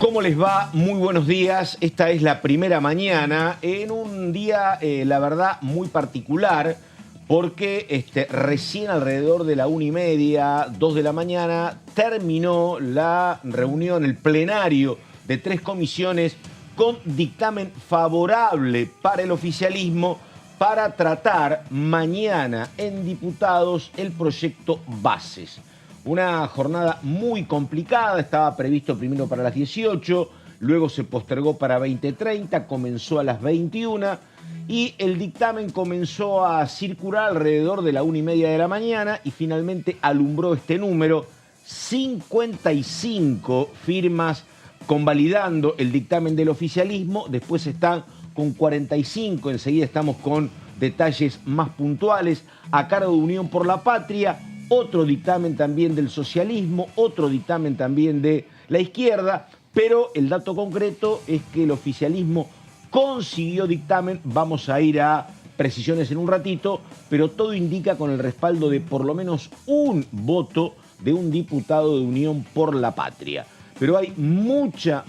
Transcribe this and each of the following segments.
¿Cómo les va? Muy buenos días. Esta es la primera mañana en un día, la verdad, muy particular, porque recién alrededor de la 1:30, 2 de la mañana, terminó la reunión, el plenario de 3 comisiones con dictamen favorable para el oficialismo para tratar mañana en diputados el proyecto Bases. Una jornada muy complicada, estaba previsto primero para las 18, luego se postergó para 20:30, comenzó a las 21 y el dictamen comenzó a circular alrededor de la 1:30 de la mañana y finalmente alumbró este número, 55 firmas convalidando el dictamen del oficialismo, después están con 45, enseguida estamos con detalles más puntuales, a cargo de Unión por la Patria, otro dictamen también del socialismo, otro dictamen también de la izquierda, pero el dato concreto es que el oficialismo consiguió dictamen, vamos a ir a precisiones en un ratito, pero todo indica con el respaldo de por lo menos un voto de un diputado de Unión por la Patria. Pero hay mucha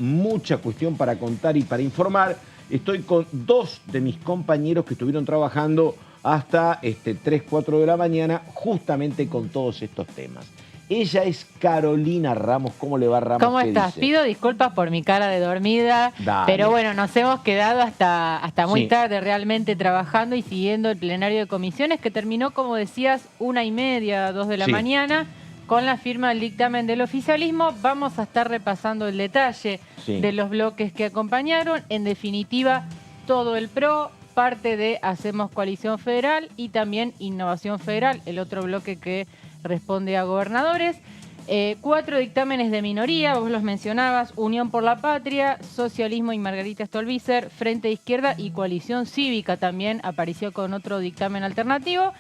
cuestión para contar y para informar. Estoy con dos de mis compañeros que estuvieron trabajando hasta 3, 4 de la mañana, justamente con todos estos temas. Ella es Carolina Ramos. ¿Cómo le va, Ramos? ¿Cómo estás? Dice? Pido disculpas por mi cara de dormida, pero bueno, nos hemos quedado hasta muy tarde realmente trabajando y siguiendo el plenario de comisiones que terminó, como decías, 1:30, 2 de la mañana, con la firma del dictamen del oficialismo. Vamos a estar repasando el detalle de los bloques que acompañaron. En definitiva, todo el PRO, parte de Hacemos Coalición Federal y también Innovación Federal, el otro bloque que responde a gobernadores. 4 dictámenes de minoría, vos los mencionabas: Unión por la Patria, Socialismo y Margarita Stolbizer, Frente de Izquierda y Coalición Cívica también apareció con otro dictamen alternativo.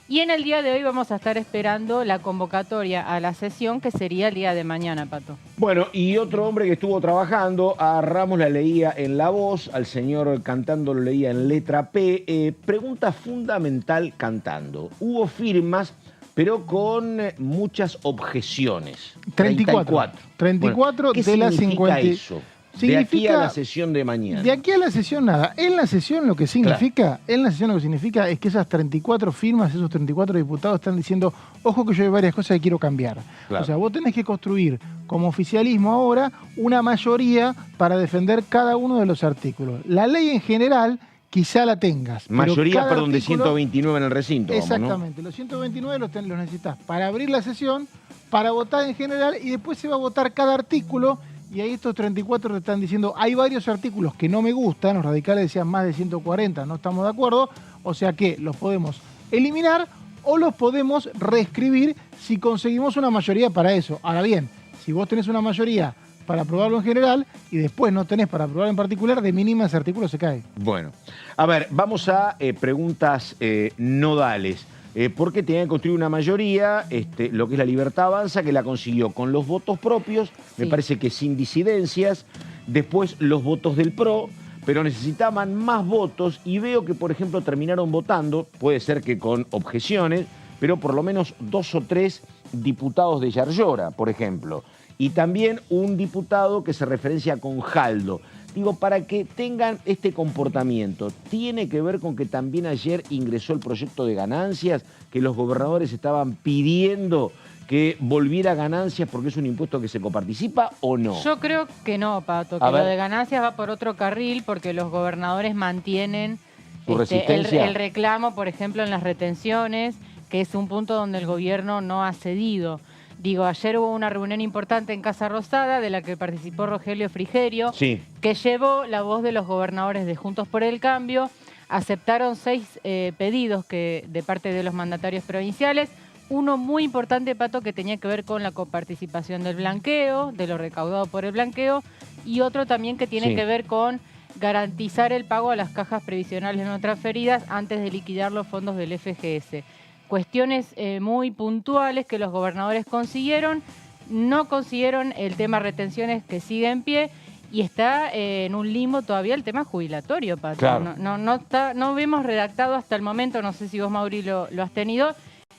Y en el día de hoy vamos a estar esperando la convocatoria a la sesión, que sería el día de mañana, Pato. Bueno, y otro hombre que estuvo trabajando, a Ramos la leía en La Voz, al señor Cantando lo leía en Letra P. Pregunta fundamental Cantando. Hubo firmas, pero con muchas objeciones. 34. 34 bueno, de las 50. Eso? De aquí a la sesión de mañana. De aquí a la sesión nada. En la sesión lo que significa, es que esas 34 firmas, esos 34 diputados están diciendo, ojo que yo hay varias cosas que quiero cambiar. Claro. O sea, vos tenés que construir como oficialismo ahora una mayoría para defender cada uno de los artículos. La ley en general quizá la tengas. Mayoría, perdón, de 129 en el recinto. Exactamente, ¿no? Los 129 los necesitas para abrir la sesión, para votar en general y después se va a votar cada artículo. Y ahí estos 34 te están diciendo, hay varios artículos que no me gustan, los radicales decían más de 140, no estamos de acuerdo, o sea que los podemos eliminar o los podemos reescribir si conseguimos una mayoría para eso. Ahora bien, si vos tenés una mayoría para aprobarlo en general y después no tenés para aprobarlo en particular, de mínima ese artículo se cae. Bueno, a ver, vamos a preguntas nodales. Porque tenía que construir una mayoría, lo que es la Libertad Avanza, que la consiguió con los votos propios, me parece que sin disidencias, después los votos del PRO, pero necesitaban más votos y veo que, por ejemplo, terminaron votando, puede ser que con objeciones, pero por lo menos 2 o 3 diputados de Yarlora, por ejemplo, y también un diputado que se referencia con Jaldo. Digo, para que tengan este comportamiento, ¿tiene que ver con que también ayer ingresó el proyecto de ganancias, que los gobernadores estaban pidiendo que volviera a ganancias porque es un impuesto que se coparticipa o no? Yo creo que no, Pato, que lo de ganancias va por otro carril porque los gobernadores mantienen el reclamo, por ejemplo, en las retenciones, que es un punto donde el gobierno no ha cedido. Digo, ayer hubo una reunión importante en Casa Rosada de la que participó Rogelio Frigerio, que llevó la voz de los gobernadores de Juntos por el Cambio. Aceptaron 6 pedidos de parte de los mandatarios provinciales. Uno muy importante, Pato, que tenía que ver con la coparticipación del blanqueo, de lo recaudado por el blanqueo, y otro también que tiene que ver con garantizar el pago a las cajas previsionales no transferidas antes de liquidar los fondos del FGS. Cuestiones muy puntuales que los gobernadores consiguieron, no consiguieron el tema retenciones, que sigue en pie, y está en un limbo todavía el tema jubilatorio, Pato. Claro. No vemos redactado hasta el momento, no sé si vos, Mauri, lo has tenido,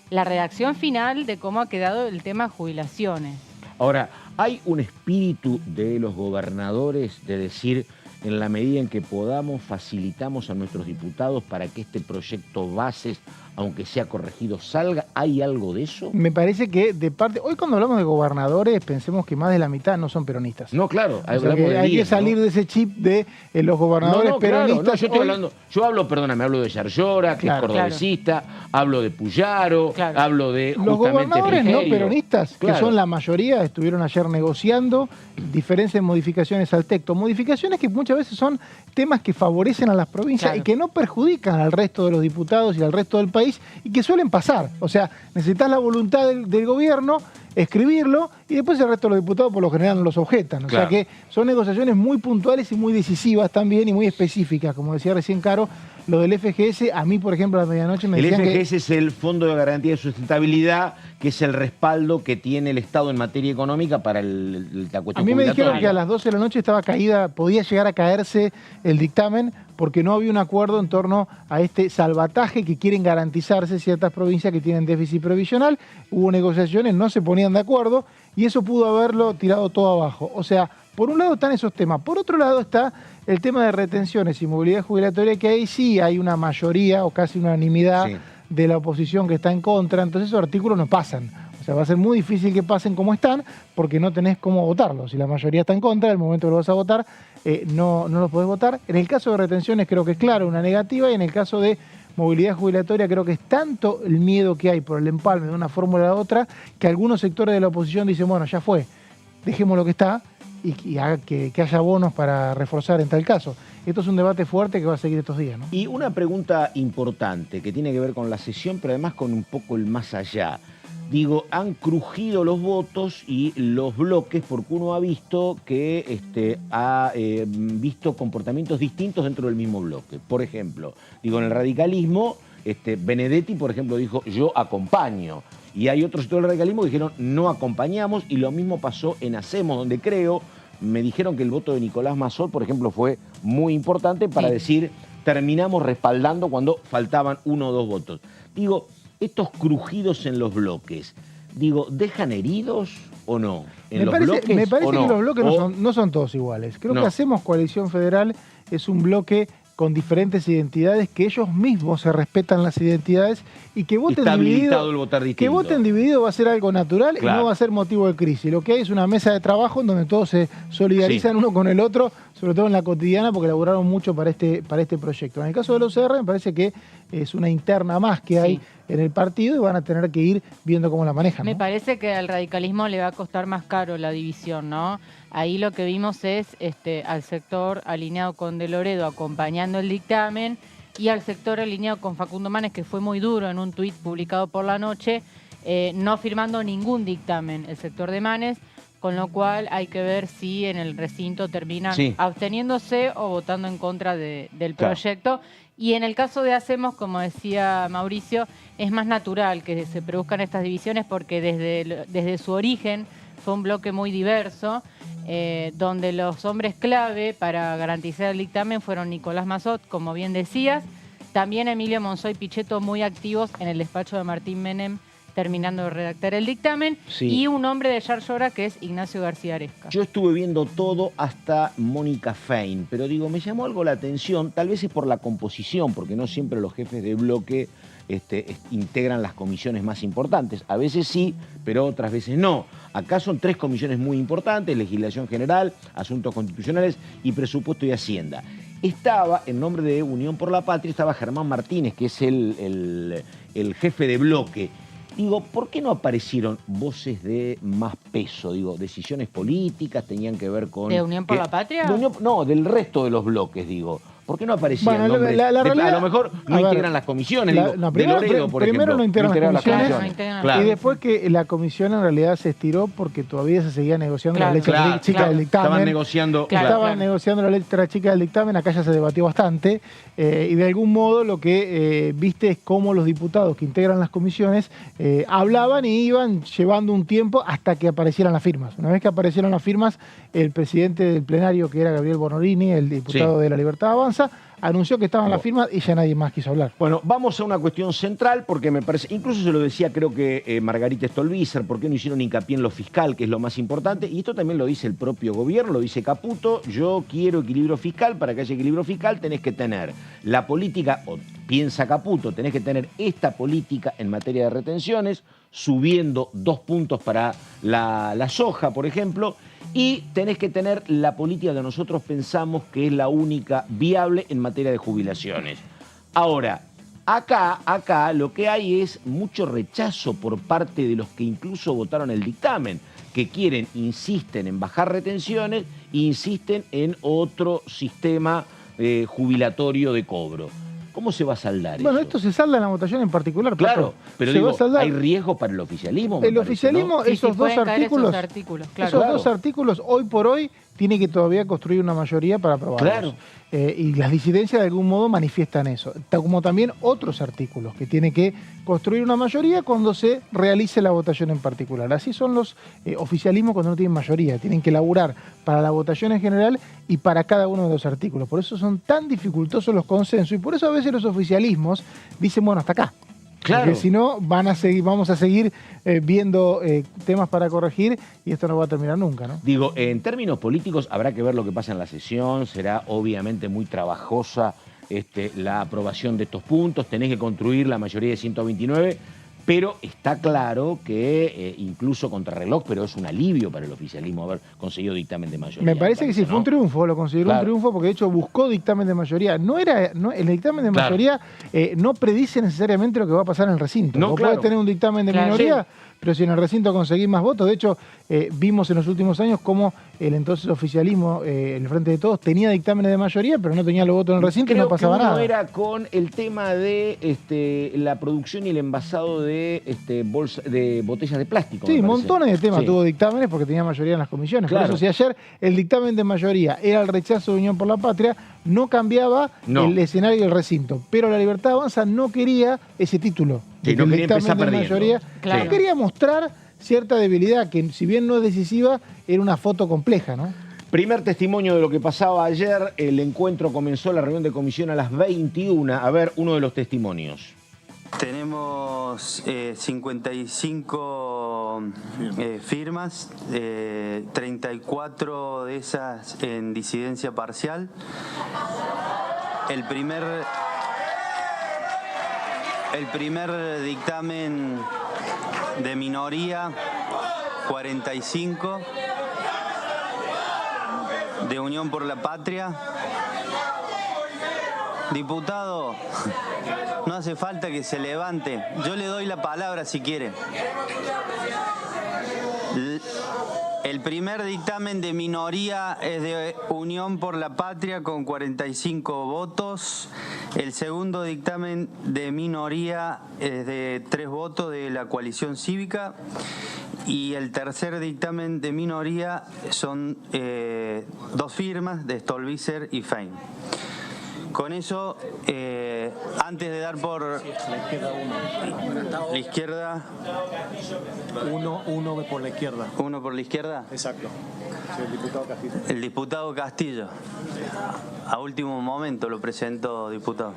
la redacción final de cómo ha quedado el tema jubilaciones. Ahora, hay un espíritu de los gobernadores de decir, en la medida en que podamos, facilitamos a nuestros diputados para que este proyecto bases, aunque sea corregido, salga. ¿Hay algo de eso? Me parece que de parte... Hoy cuando hablamos de gobernadores, pensemos que más de la mitad no son peronistas. No, claro. O sea que hay que salir de ese chip de los gobernadores peronistas. Claro, no, yo hablo, perdóname, hablo de Yarlora, que es cordobesista, hablo de Puyaro, hablo de los gobernadores no peronistas, que son la mayoría, estuvieron ayer negociando diferentes modificaciones al texto. Modificaciones que muchas veces son temas que favorecen a las provincias y que no perjudican al resto de los diputados y al resto del país y que suelen pasar. O sea, necesitas la voluntad del gobierno, escribirlo y después el resto de los diputados por lo general no los objetan. O sea que son negociaciones muy puntuales y muy decisivas también y muy específicas. Como decía recién Caro, lo del FGS, a mí por ejemplo a la medianoche me decían que... El FGS es el Fondo de Garantía de Sustentabilidad, que es el respaldo que tiene el Estado en materia económica para la cuestión. A mí me dijeron que a las 12 de la noche estaba caída, podía llegar a caerse el dictamen porque no había un acuerdo en torno a este salvataje que quieren garantizarse ciertas provincias que tienen déficit previsional. Hubo negociaciones, no se ponían de acuerdo y eso pudo haberlo tirado todo abajo. O sea, por un lado están esos temas, por otro lado está el tema de retenciones y movilidad jubilatoria, que ahí sí hay una mayoría o casi unanimidad de la oposición que está en contra, entonces esos artículos no pasan. O sea, va a ser muy difícil que pasen como están porque no tenés cómo votarlos. Si la mayoría está en contra, en el momento que lo vas a votar, no los podés votar. En el caso de retenciones creo que es claro, una negativa, y en el caso de movilidad jubilatoria creo que es tanto el miedo que hay por el empalme de una fórmula a la otra que algunos sectores de la oposición dicen, bueno, ya fue, dejemos lo que está y haga que haya bonos para reforzar en tal caso. Esto es un debate fuerte que va a seguir estos días, ¿no? Y una pregunta importante que tiene que ver con la sesión, pero además con un poco el más allá. Digo, han crujido los votos y los bloques porque uno ha visto que ha visto comportamientos distintos dentro del mismo bloque. Por ejemplo, digo, en el radicalismo, Benedetti, por ejemplo, dijo, yo acompaño. Y hay otros sectores del radicalismo que dijeron, no acompañamos, y lo mismo pasó en Hacemos, donde creo, me dijeron que el voto de Nicolás Massot, por ejemplo, fue muy importante para decir, terminamos respaldando cuando faltaban 1 o 2 votos. Digo, estos crujidos en los bloques, digo, ¿dejan heridos o no? Me parece que los bloques no son todos iguales. Creo que Hacemos Coalición Federal es un bloque con diferentes identidades, que ellos mismos se respetan las identidades y que voten dividido. El votar distinto. Que voten dividido va a ser algo natural y no va a ser motivo de crisis. Lo que hay es una mesa de trabajo en donde todos se solidarizan uno con el otro, sobre todo en la cotidiana, porque laburaron mucho para este proyecto. En el caso de los OCR me parece que es una interna más que hay en el partido y van a tener que ir viendo cómo la manejan, ¿no? Me parece que al radicalismo le va a costar más caro la división, ¿no? Ahí lo que vimos es al sector alineado con De Loredo acompañando el dictamen y al sector alineado con Facundo Manes, que fue muy duro en un tuit publicado por la noche, no firmando ningún dictamen el sector de Manes, con lo cual hay que ver si en el recinto terminan absteniéndose o votando en contra del proyecto. Y en el caso de Hacemos, como decía Mauricio, es más natural que se produzcan estas divisiones porque desde su origen fue un bloque muy diverso, donde los hombres clave para garantizar el dictamen fueron Nicolás Massot, como bien decías, también Emilio Monzó y Pichetto, muy activos en el despacho de Martín Menem, terminando de redactar el dictamen, y un hombre de Yarlora que es Ignacio García Aresca. Yo estuve viendo todo hasta Mónica Fein, pero digo, me llamó algo la atención, tal vez es por la composición, porque no siempre los jefes de bloque integran las comisiones más importantes. A veces sí, pero otras veces no. Acá son 3 comisiones muy importantes: Legislación General, Asuntos Constitucionales y Presupuesto y Hacienda. Estaba, en nombre de Unión por la Patria, estaba Germán Martínez, que es el jefe de bloque. Digo, ¿por qué no aparecieron voces de más peso? Digo, decisiones políticas tenían que ver con... ¿De Unión por la Patria? No, del resto de los bloques, digo. ¿Por qué no aparecían nombres? Realidad, a lo mejor no integran las comisiones. Primero no integran las comisiones. Claro. Y después que la comisión en realidad se estiró porque todavía se seguía negociando la letra chica del dictamen. Estaban negociando la letra chica del dictamen, acá ya se debatió bastante. Y de algún modo lo que viste es cómo los diputados que integran las comisiones hablaban y iban llevando un tiempo hasta que aparecieran las firmas. Una vez que aparecieron las firmas, el presidente del plenario, que era Gabriel Bonorini, el diputado de La Libertad Avanza, anunció que estaban las firmas y ya nadie más quiso hablar. Bueno, vamos a una cuestión central, porque me parece, incluso se lo decía creo que Margarita Stolbizer, ¿por qué no hicieron hincapié en lo fiscal, que es lo más importante? Y esto también lo dice el propio gobierno, lo dice Caputo: yo quiero equilibrio fiscal. Para que haya equilibrio fiscal tenés que tener la política, o piensa Caputo, tenés que tener esta política en materia de retenciones, subiendo 2 puntos para la soja, por ejemplo, y tenés que tener la política que nosotros pensamos que es la única viable en materia de jubilaciones. Ahora, acá lo que hay es mucho rechazo por parte de los que incluso votaron el dictamen, que insisten en bajar retenciones e insisten en otro sistema jubilatorio de cobro. ¿Cómo se va a saldar eso? Bueno, esto se salda en la votación en particular. Claro, pero digo, hay riesgo para el oficialismo. El oficialismo, ¿no? Esos dos artículos, claro. Esos dos artículos, hoy por hoy, tiene que todavía construir una mayoría para aprobarlos. Claro. Y las disidencias de algún modo manifiestan eso. Como también otros artículos que tiene que construir una mayoría cuando se realice la votación en particular. Así son los oficialismos cuando no tienen mayoría. Tienen que laburar para la votación en general y para cada uno de los artículos. Por eso son tan dificultosos los consensos y por eso a veces los oficialismos dicen, bueno, hasta acá. Claro. Porque si no, vamos a seguir viendo temas para corregir y esto no va a terminar nunca, ¿no? Digo, en términos políticos habrá que ver lo que pasa en la sesión, será obviamente muy trabajosa la aprobación de estos puntos, tenés que construir la mayoría de 129, pero está claro que incluso contrarreloj, pero es un alivio para el oficialismo haber conseguido dictamen de mayoría. Me parece que sí, fue un triunfo, lo consideró un triunfo porque de hecho buscó dictamen de mayoría. El dictamen de mayoría no predice necesariamente lo que va a pasar en el recinto. Vos podés tener un dictamen de minoría, pero si en el recinto conseguís más votos, de hecho vimos en los últimos años cómo el entonces oficialismo, el Frente de Todos, tenía dictámenes de mayoría, pero no tenía los votos en el recinto y no pasaba nada. Creo que uno era con el tema de la producción y el envasado de botellas de plástico. Sí, montones de temas tuvo dictámenes porque tenía mayoría en las comisiones. Por eso, si ayer el dictamen de mayoría era el rechazo de Unión por la Patria, no cambiaba el escenario del recinto. Pero la Libertad Avanza no quería ese título. Sí, no quería empezar perdiendo. Mayoría, no quería mostrar cierta debilidad, que si bien no es decisiva, era una foto compleja, ¿no? Primer testimonio de lo que pasaba ayer. El encuentro comenzó, la reunión de comisión, a las 21. A ver, uno de los testimonios. Tenemos 55 firmas, 34 de esas en disidencia parcial. El primer dictamen de minoría, 45. De Unión por la Patria. Diputado, no hace falta que se levante. Yo le doy la palabra si quiere. El primer dictamen de minoría es de Unión por la Patria con 45 votos. El segundo dictamen de minoría es de 3 votos de la coalición cívica. Y el tercer dictamen de minoría son 2 firmas de Stolbizer y Fein. Con eso, antes de dar por la izquierda... Uno por la izquierda. ¿Uno por la izquierda? Exacto. Sí, el diputado Castillo. El diputado Castillo. A último momento lo presento, diputado.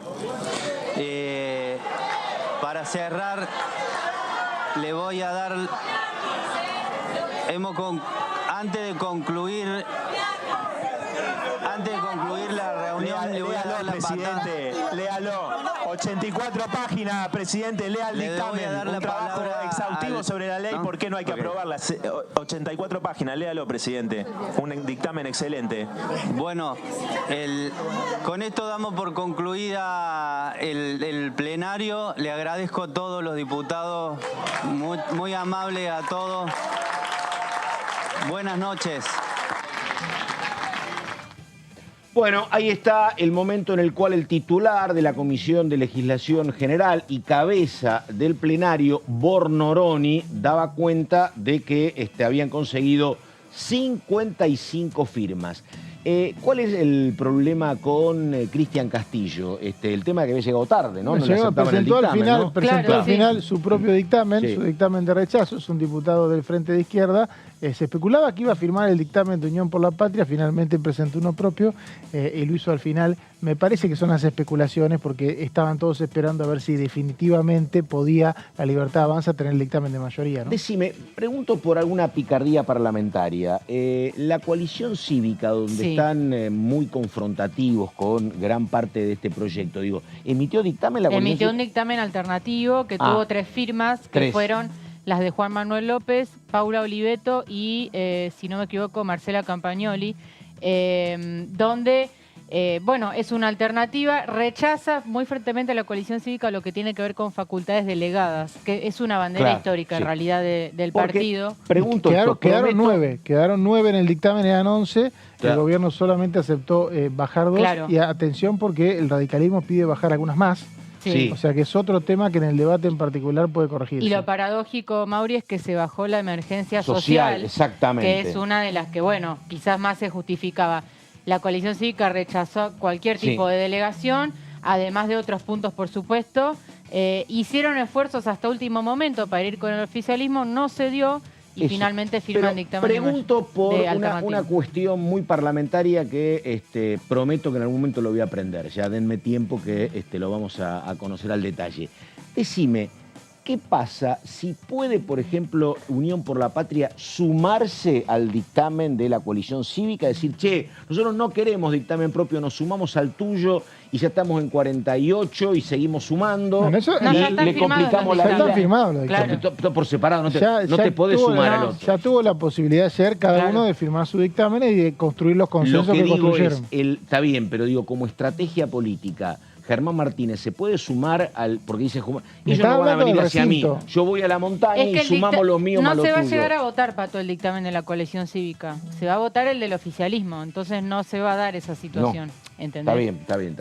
Para cerrar, le voy a dar... Antes de concluir la reunión, le voy a dar la presidente, léalo. 84 páginas, presidente, lea el dictamen. Un trabajo exhaustivo sobre la ley, ¿por qué no hay que aprobarla? 84 páginas, léalo, presidente. Un dictamen excelente. Bueno, con esto damos por concluida el plenario. Le agradezco a todos los diputados, muy amable a todos. Buenas noches. Bueno, ahí está el momento en el cual el titular de la Comisión de Legislación General y cabeza del plenario, Bornoroni, daba cuenta de que habían conseguido 55 firmas. ¿Cuál es el problema con Cristian Castillo? El tema que había llegado tarde, ¿no? Presentó al final su propio dictamen, su dictamen de rechazo. Es un diputado del Frente de Izquierda. Se especulaba que iba a firmar el dictamen de Unión por la Patria, finalmente presentó uno propio y lo hizo al final me parece que son las especulaciones porque estaban todos esperando a ver si definitivamente podía la Libertad Avanza tener el dictamen de mayoría, ¿no? Decime, pregunto por alguna picardía parlamentaria. La coalición cívica, donde están muy confrontativos con gran parte de este proyecto, digo, ¿emitió dictamen la coalición? Emitió un dictamen alternativo que tuvo 3 firmas, que fueron las de Juan Manuel López, Paula Oliveto y, si no me equivoco, Marcela Campagnoli, donde... bueno, es una alternativa, rechaza muy fuertemente a la coalición cívica lo que tiene que ver con facultades delegadas, que es una bandera histórica en realidad del partido. Pregunto, quedaron 9 en el dictamen, eran 11, el gobierno solamente aceptó bajar 2 y atención porque el radicalismo pide bajar algunas más. O sea que es otro tema que en el debate en particular puede corregirse. Y lo paradójico, Mauri, es que se bajó la emergencia social, exactamente, que es una de las que, bueno, quizás más se justificaba. La coalición cívica rechazó cualquier tipo de delegación, además de otros puntos, por supuesto. Hicieron esfuerzos hasta último momento para ir con el oficialismo, no se dio y finalmente firman dictamen. Pregunto por una cuestión muy parlamentaria que prometo que en algún momento lo voy a aprender. Ya denme tiempo que lo vamos a conocer al detalle. Decime, ¿qué pasa si puede, por ejemplo, Unión por la Patria sumarse al dictamen de la coalición cívica? Decir, che, nosotros no queremos dictamen propio, nos sumamos al tuyo y ya estamos en 48 y seguimos sumando. Bueno, y le complicamos la vida. Están firmados los dictámenes. Por separado, no te podés sumar al otro. Ya tuvo la posibilidad de ser cada uno de firmar su dictamen y de construir los consensos que construyeron. Está bien, pero digo, como estrategia política, Germán Martínez se puede sumar al... Porque dice, ellos no van a venir hacia mí. Yo voy a la montaña y sumamos lo mío más lo tuyo. No se va a llegar a votar, Pato, el dictamen de la coalición cívica. Se va a votar el del oficialismo. Entonces no se va a dar esa situación. No. ¿Entendés? Está bien.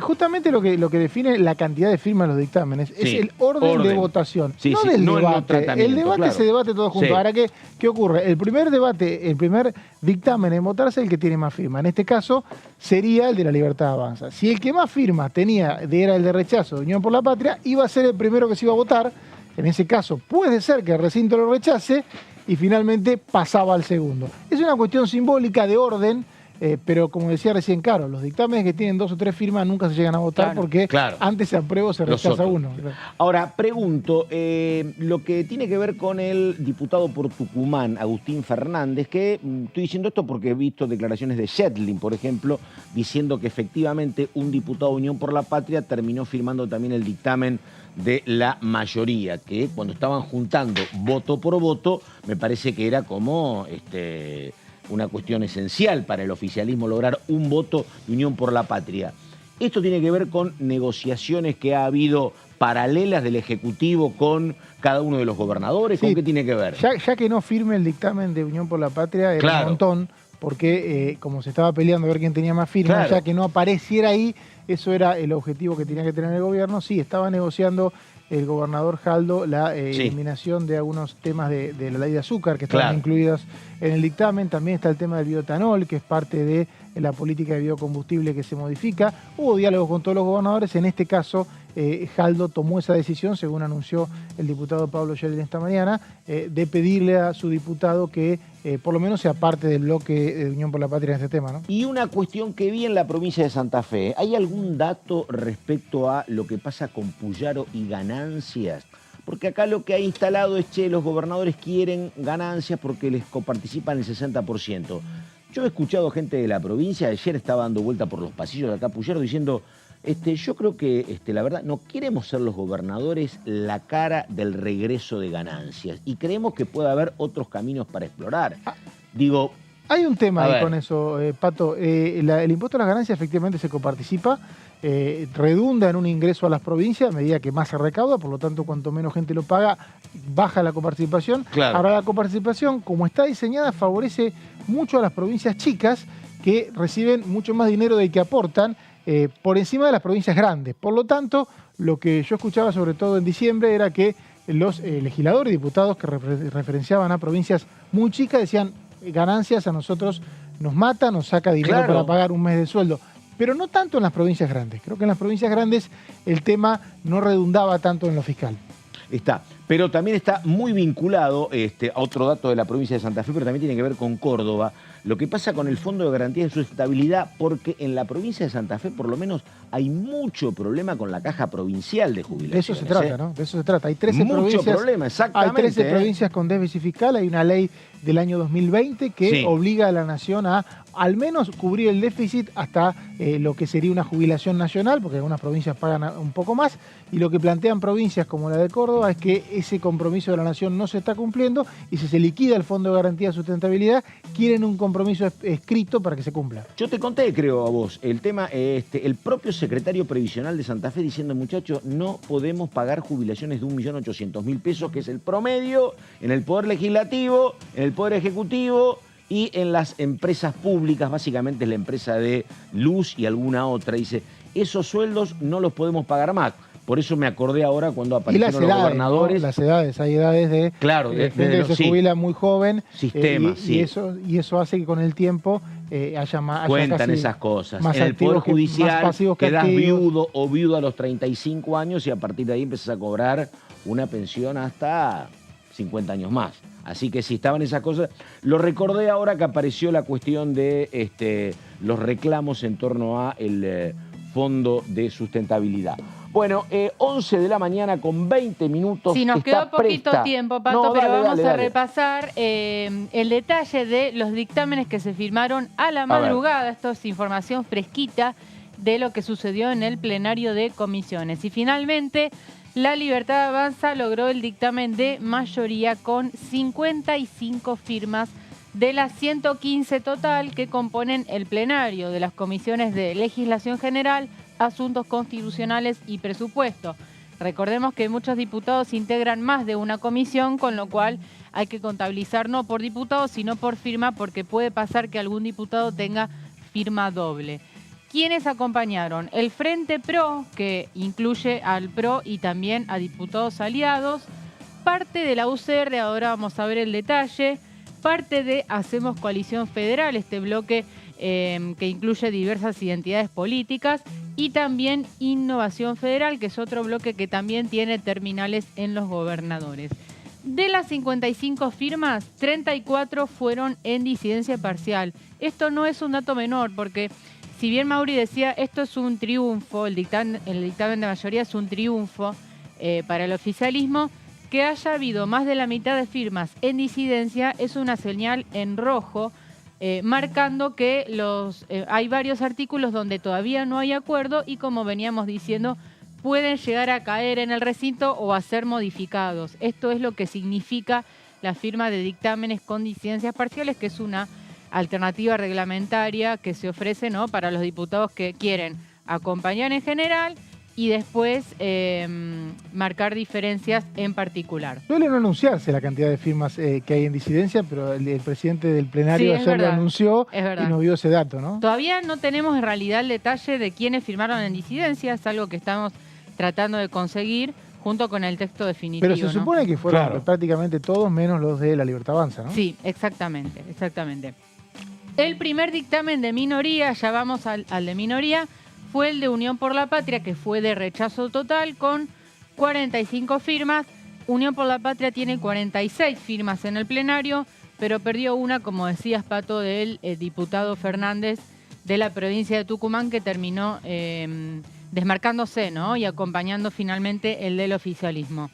Justamente lo que define la cantidad de firmas de los dictámenes es el orden de votación. No del debate. El debate se debate todo junto. Ahora, ¿qué ocurre? El primer debate, el primer dictamen en votarse es el que tiene más firmas. En este caso sería el de la Libertad Avanza. Si el que más firmas era el de rechazo de Unión por la Patria, iba a ser el primero que se iba a votar. En ese caso puede ser que el recinto lo rechace y finalmente pasaba al segundo. Es una cuestión simbólica de orden, pero como decía recién Caro, los dictámenes que tienen 2 o 3 firmas nunca se llegan a votar porque antes se aprueba o se rechaza uno. Ahora, pregunto, lo que tiene que ver con el diputado por Tucumán, Agustín Fernández, que estoy diciendo esto porque he visto declaraciones de Shetling, por ejemplo, diciendo que efectivamente un diputado de Unión por la Patria terminó firmando también el dictamen de la mayoría, que cuando estaban juntando voto por voto, me parece que era como una cuestión esencial para el oficialismo lograr un voto de Unión por la Patria. Esto tiene que ver con negociaciones que ha habido paralelas del Ejecutivo con cada uno de los gobernadores. ¿Con qué tiene que ver? Ya que no firme el dictamen de Unión por la Patria, era un montón, porque como se estaba peleando a ver quién tenía más firmas, ya que no apareciera ahí, eso era el objetivo que tenía que tener el gobierno. Sí, estaba negociando el gobernador Jaldo la eliminación de algunos temas de la ley de azúcar que estaban incluidos en el dictamen. También está el tema del bioetanol, que es parte de la política de biocombustible que se modifica. Hubo diálogos con todos los gobernadores. En este caso, Jaldo tomó esa decisión, según anunció el diputado Pablo Shetling esta mañana, de pedirle a su diputado que por lo menos sea parte del bloque de Unión por la Patria en este tema, ¿no? Y una cuestión que vi en la provincia de Santa Fe. ¿Hay algún dato respecto a lo que pasa con Puyaro y ganancias? Porque acá lo que ha instalado es que los gobernadores quieren ganancias porque les coparticipan el 60%. Yo he escuchado gente de la provincia, ayer estaba dando vuelta por los pasillos de acá Puyaro diciendo, yo creo que la verdad no queremos ser los gobernadores la cara del regreso de ganancias y creemos que puede haber otros caminos para explorar. Digo... Hay un tema ahí con eso, Pato. El impuesto a las ganancias efectivamente se coparticipa, redunda en un ingreso a las provincias a medida que más se recauda, por lo tanto, cuanto menos gente lo paga, baja la coparticipación. Ahora, la coparticipación, como está diseñada, favorece mucho a las provincias chicas que reciben mucho más dinero del que aportan por encima de las provincias grandes. Por lo tanto, lo que yo escuchaba sobre todo en diciembre era que los legisladores y diputados que referenciaban a provincias muy chicas decían, ganancias a nosotros nos mata, nos saca dinero para pagar un mes de sueldo. Pero no tanto en las provincias grandes. Creo que en las provincias grandes el tema no redundaba tanto en lo fiscal. Está. Pero también está muy vinculado a otro dato de la provincia de Santa Fe, pero también tiene que ver con Córdoba. Lo que pasa con el Fondo de Garantía de Sustentabilidad, porque en la provincia de Santa Fe, por lo menos, hay mucho problema con la caja provincial de jubilaciones. De eso se trata, ¿no? De eso se trata. Hay 13 mucho provincias. problema, exactamente. Hay 13 provincias con déficit fiscal. Hay una ley del año 2020 que obliga a la nación a al menos cubrir el déficit hasta lo que sería una jubilación nacional, porque algunas provincias pagan un poco más, y lo que plantean provincias como la de Córdoba es que ese compromiso de la nación no se está cumpliendo y si se liquida el Fondo de Garantía de Sustentabilidad, quieren un compromiso escrito para que se cumpla. Yo te conté, creo, a vos, el tema, el propio secretario previsional de Santa Fe diciendo, muchachos, no podemos pagar jubilaciones de 1.800.000 pesos, que es el promedio en el Poder Legislativo, en el Poder Ejecutivo y en las empresas públicas, básicamente es la empresa de luz y alguna otra. Dice, esos sueldos no los podemos pagar más. Por eso me acordé ahora cuando aparecieron los gobernadores. ¿No? Las edades, hay edades de gente que se jubila muy joven. Sistemas, y eso hace que con el tiempo haya más. Cuentan esas cosas. En el Poder Judicial quedás viudo o viudo a los 35 años y a partir de ahí empezás a cobrar una pensión hasta 50 años más. Así que si estaban esas cosas, lo recordé ahora que apareció la cuestión de los reclamos en torno a el Fondo de Sustentabilidad. Bueno, 11 de la mañana con 20 minutos. Sí, nos quedó poquito tiempo, Pato, pero vamos a repasar el detalle de los dictámenes que se firmaron a la madrugada. Esto es información fresquita de lo que sucedió en el plenario de comisiones. Y finalmente, La Libertad Avanza logró el dictamen de mayoría con 55 firmas de las 115 total que componen el plenario de las comisiones de Legislación General, Asuntos Constitucionales y Presupuesto. Recordemos que muchos diputados integran más de una comisión, con lo cual hay que contabilizar no por diputado, sino por firma, porque puede pasar que algún diputado tenga firma doble. ¿Quiénes acompañaron? El Frente PRO, que incluye al PRO y también a diputados aliados, parte de la UCR, ahora vamos a ver el detalle, parte de Hacemos Coalición Federal, este bloque que incluye diversas identidades políticas, y también Innovación Federal, que es otro bloque que también tiene terminales en los gobernadores. De las 55 firmas, 34 fueron en disidencia parcial. Esto no es un dato menor, porque si bien Mauri decía, esto es un triunfo, el dictamen de mayoría es un triunfo para el oficialismo, que haya habido más de la mitad de firmas en disidencia es una señal en rojo, marcando que hay varios artículos donde todavía no hay acuerdo y, como veníamos diciendo, pueden llegar a caer en el recinto o a ser modificados. Esto es lo que significa la firma de dictámenes con disidencias parciales, que es una alternativa reglamentaria que se ofrece, ¿no?, para los diputados que quieren acompañar en general y después marcar diferencias en particular. Suele no anunciarse la cantidad de firmas que hay en disidencia, pero el presidente del plenario ayer lo anunció y nos dio ese dato, ¿no? Todavía no tenemos en realidad el detalle de quiénes firmaron en disidencia, es algo que estamos tratando de conseguir junto con el texto definitivo. Pero se supone que fueron prácticamente todos menos los de La Libertad Avanza, ¿no? Sí, exactamente. El primer dictamen de minoría, ya vamos al de minoría, fue el de Unión por la Patria, que fue de rechazo total con 45 firmas. Unión por la Patria tiene 46 firmas en el plenario, pero perdió una, como decías, Pato, del diputado Fernández de la provincia de Tucumán, que terminó desmarcándose, ¿no?, y acompañando finalmente el del oficialismo.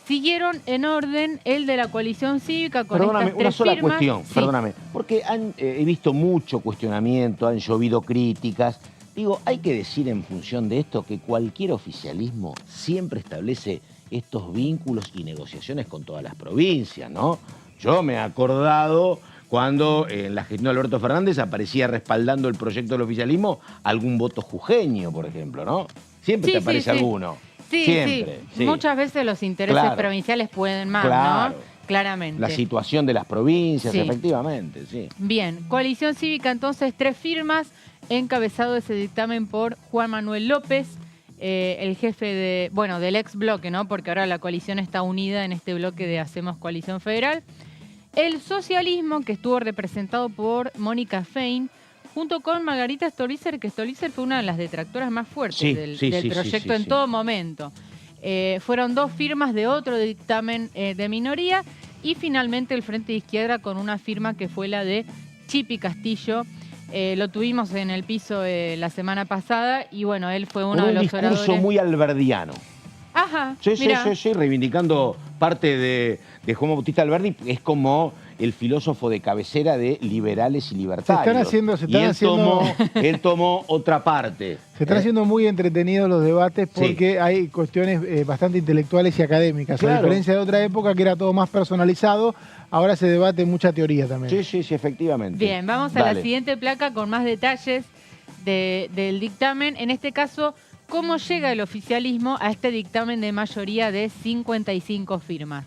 Siguieron en orden el de la coalición cívica con estas tres una sola firmas. cuestión, perdóname, porque he visto mucho cuestionamiento, han llovido críticas. Digo, hay que decir en función de esto que cualquier oficialismo siempre establece estos vínculos y negociaciones con todas las provincias, ¿no? Yo me he acordado cuando en la gestión de Alberto Fernández aparecía respaldando el proyecto del oficialismo algún voto jujeño, por ejemplo, ¿no? Siempre te aparece alguno. Sí, siempre, sí. Muchas veces los intereses provinciales pueden más, ¿no? Claramente. La situación de las provincias, efectivamente, sí. Bien, coalición cívica entonces, 3 firmas, encabezado ese dictamen por Juan Manuel López, el jefe del ex bloque, ¿no?, porque ahora la coalición está unida en este bloque de Hacemos Coalición Federal. El socialismo, que estuvo representado por Mónica Fein, junto con Margarita Stolbizer, que Stolbizer fue una de las detractoras más fuertes del proyecto en todo momento. Fueron 2 firmas de otro dictamen de minoría y finalmente el Frente de Izquierda con una firma que fue la de Chipi Castillo. Lo tuvimos en el piso la semana pasada y bueno, él fue uno de los oradores. Un discurso muy alberdiano. Ajá, sí, reivindicando parte de Juan Bautista Alberdi, es como el filósofo de cabecera de liberales y libertarios. Él tomó otra parte. Se están haciendo muy entretenidos los debates porque hay cuestiones bastante intelectuales y académicas. Claro. A diferencia de otra época que era todo más personalizado, ahora se debate mucha teoría también. Sí, efectivamente. Bien, vamos a la siguiente placa con más detalles del dictamen. En este caso, ¿cómo llega el oficialismo a este dictamen de mayoría de 55 firmas?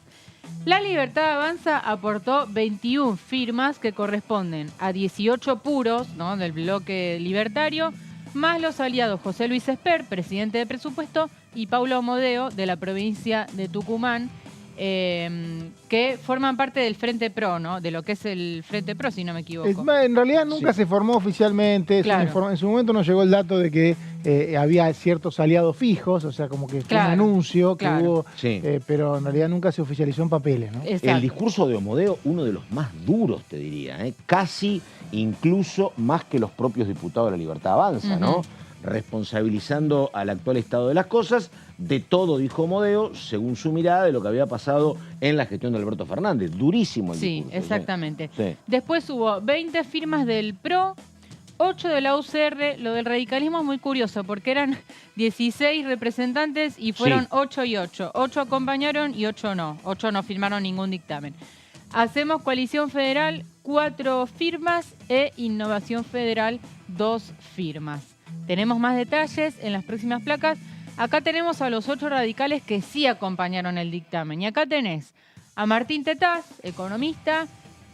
La Libertad Avanza aportó 21 firmas que corresponden a 18 puros, ¿no?, del bloque libertario, más los aliados José Luis Esper, presidente de presupuesto, y Paulo Amodeo, de la provincia de Tucumán, que forman parte del Frente Pro, ¿no? De lo que es el Frente Pro, si no me equivoco. En realidad nunca se formó oficialmente. Claro. En su momento nos llegó el dato de que había ciertos aliados fijos, o sea, como que fue un anuncio que hubo, pero en realidad nunca se oficializó en papeles, ¿no? El discurso de Amodeo, uno de los más duros, te diría, casi incluso más que los propios diputados de la Libertad Avanza, ¿no? Responsabilizando al actual estado de las cosas, de todo, dijo Amodeo, según su mirada, de lo que había pasado en la gestión de Alberto Fernández. Durísimo el discurso. Sí, exactamente. Sí. Después hubo 20 firmas del PRO, 8 de la UCR. Lo del radicalismo es muy curioso, porque eran 16 representantes y fueron 8 y 8. 8 acompañaron y 8 no. 8 no firmaron ningún dictamen. Hacemos Coalición Federal, 4 firmas, e Innovación Federal, 2 firmas. Tenemos más detalles en las próximas placas. Acá tenemos a los 8 radicales que sí acompañaron el dictamen. Y acá tenés a Martín Tetaz, economista,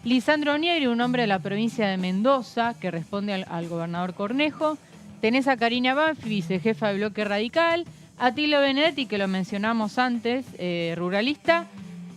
Lisandro Nieri, un hombre de la provincia de Mendoza, que responde al gobernador Cornejo. Tenés a Karina Banfi, vicejefa de Bloque Radical, Atilio Benedetti, que lo mencionamos antes, ruralista,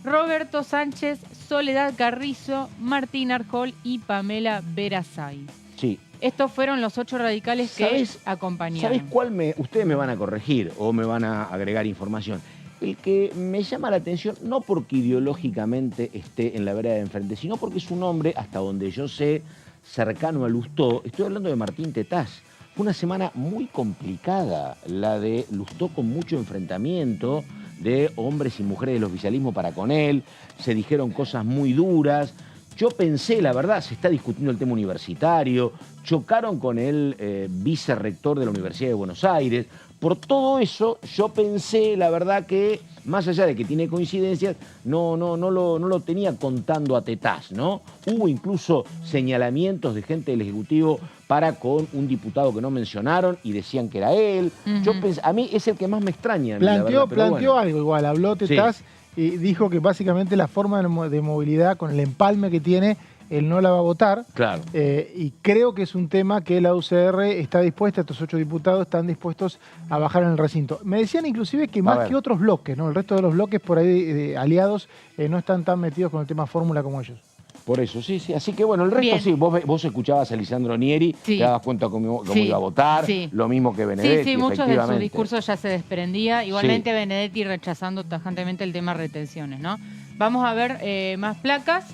Roberto Sánchez, Soledad Carrizo, Martín Arjol y Pamela Verazay. Sí. Estos fueron los 8 radicales que acompañaron. ¿Sabés cuál ustedes me van a corregir o me van a agregar información? El que me llama la atención, no porque ideológicamente esté en la vereda de enfrente, sino porque es un hombre, hasta donde yo sé, cercano a Lustó. Estoy hablando de Martín Tetaz. Fue una semana muy complicada, la de Lustó, con mucho enfrentamiento de hombres y mujeres del oficialismo para con él. Se dijeron cosas muy duras. Yo pensé, la verdad, se está discutiendo el tema universitario, chocaron con el vicerrector de la Universidad de Buenos Aires. Por todo eso, yo pensé, la verdad, que más allá de que tiene coincidencias, no lo tenía contando a Tetaz, ¿no? Hubo incluso señalamientos de gente del Ejecutivo para con un diputado que no mencionaron y decían que era él. Yo pensé, a mí es el que más me extraña. Planteó algo igual, habló Tetaz. Sí. Y dijo que básicamente la forma de movilidad, con el empalme que tiene, él no la va a votar. Claro. Y creo que es un tema que la UCR está dispuesta, estos 8 diputados están dispuestos a bajar en el recinto. Me decían inclusive que más que otros bloques, ¿no? El resto de los bloques por ahí aliados no están tan metidos con el tema fórmula como ellos. Por eso, sí. Así que bueno, el resto sí, vos escuchabas a Lisandro Nieri, te dabas cuenta cómo iba a votar, lo mismo que Benedetti. Sí, muchos de sus discursos ya se desprendía. Igualmente Benedetti rechazando tajantemente el tema retenciones, ¿no? Vamos a ver más placas.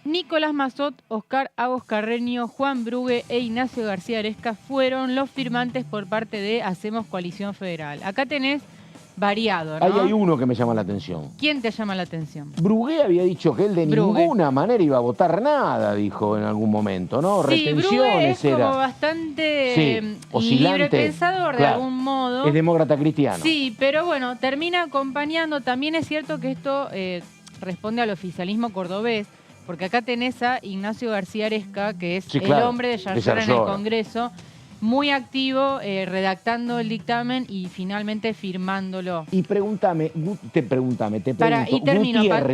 Nicolás Massot, Oscar Agos Carreño, Juan Brugue e Ignacio García Aresca fueron los firmantes por parte de Hacemos Coalición Federal. Acá tenés variado, ¿no? Ahí hay uno que me llama la atención. ¿Quién te llama la atención? Brugué había dicho que él de ninguna manera iba a votar nada, dijo en algún momento, ¿no? Sí, retenciones Brugué es como bastante libre pensador de algún modo. Es demócrata cristiano. Sí, pero bueno, termina acompañando. También es cierto que esto responde al oficialismo cordobés, porque acá tenés a Ignacio García Aresca, que es el hombre de Yarlora en el Congreso, muy activo, redactando el dictamen y finalmente firmándolo. Y pregúntame, te pregunto,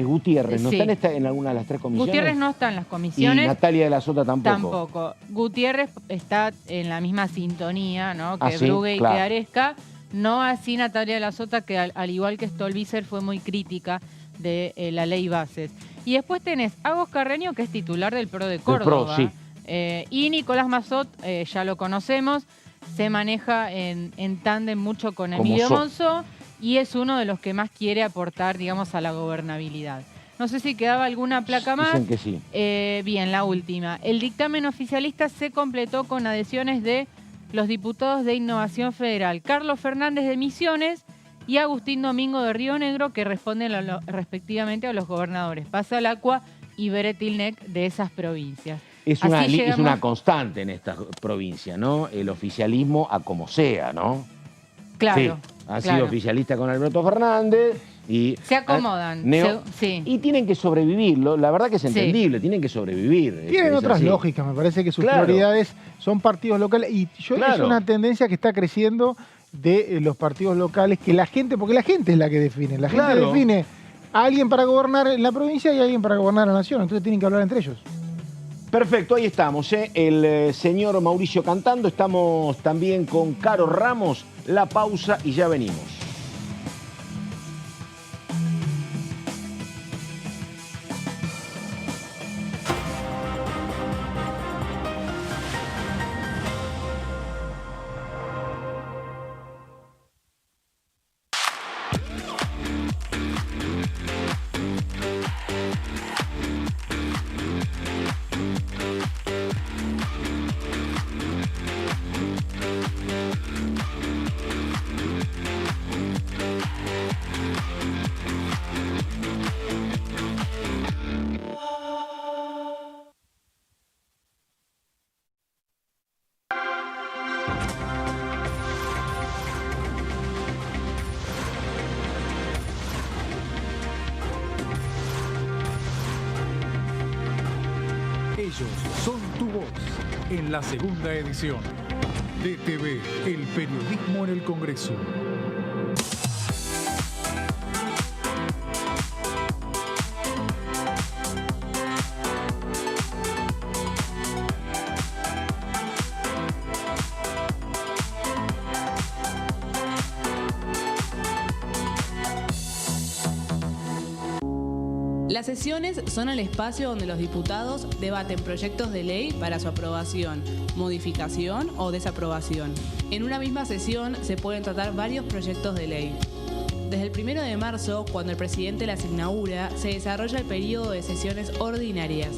Gutiérrez, ¿no está en alguna de las 3 comisiones? Gutiérrez no está en las comisiones. ¿Y Natalia de la Sota tampoco? Tampoco. Gutiérrez está en la misma sintonía, ¿no? Que Brugue y que Aresca. No así Natalia de la Sota, que al igual que Stolbizer fue muy crítica de la ley Bases. Y después tenés Agos Carreño, que es titular del PRO de Córdoba. El PRO, sí. Y Nicolás Massot, ya lo conocemos, se maneja en tándem mucho con Emilio Monzó. y es uno de los que más quiere aportar, digamos, a la gobernabilidad. No sé si quedaba alguna placa más. Dicen que sí. Bien, la última. El dictamen oficialista se completó con adhesiones de los diputados de Innovación Federal, Carlos Fernández de Misiones y Agustín Domingo de Río Negro, que responden respectivamente a los gobernadores Pasalacqua y Beretilnec de esas provincias. Es una constante en esta provincia, ¿no? El oficialismo a como sea, ¿no? Claro. Sí, han sido oficialistas con Alberto Fernández y... Se acomodan. Sí. Y tienen que sobrevivir. La verdad que es entendible, tienen que sobrevivir. Tienen otras lógicas, me parece que sus prioridades son partidos locales. Y es una tendencia que está creciendo de los partidos locales, que la gente, porque la gente es la que define. La gente define a alguien para gobernar en la provincia y a alguien para gobernar la nación. Entonces tienen que hablar entre ellos. Perfecto, ahí estamos, el señor Mauricio cantando. Estamos también con Caro Ramos. La pausa y ya venimos. Ellos son tu voz en la segunda edición. DTV, el periodismo en el Congreso. Las sesiones son el espacio donde los diputados debaten proyectos de ley para su aprobación, modificación o desaprobación. En una misma sesión se pueden tratar varios proyectos de ley. Desde el 1 de marzo, cuando el presidente las inaugura, se desarrolla el periodo de sesiones ordinarias.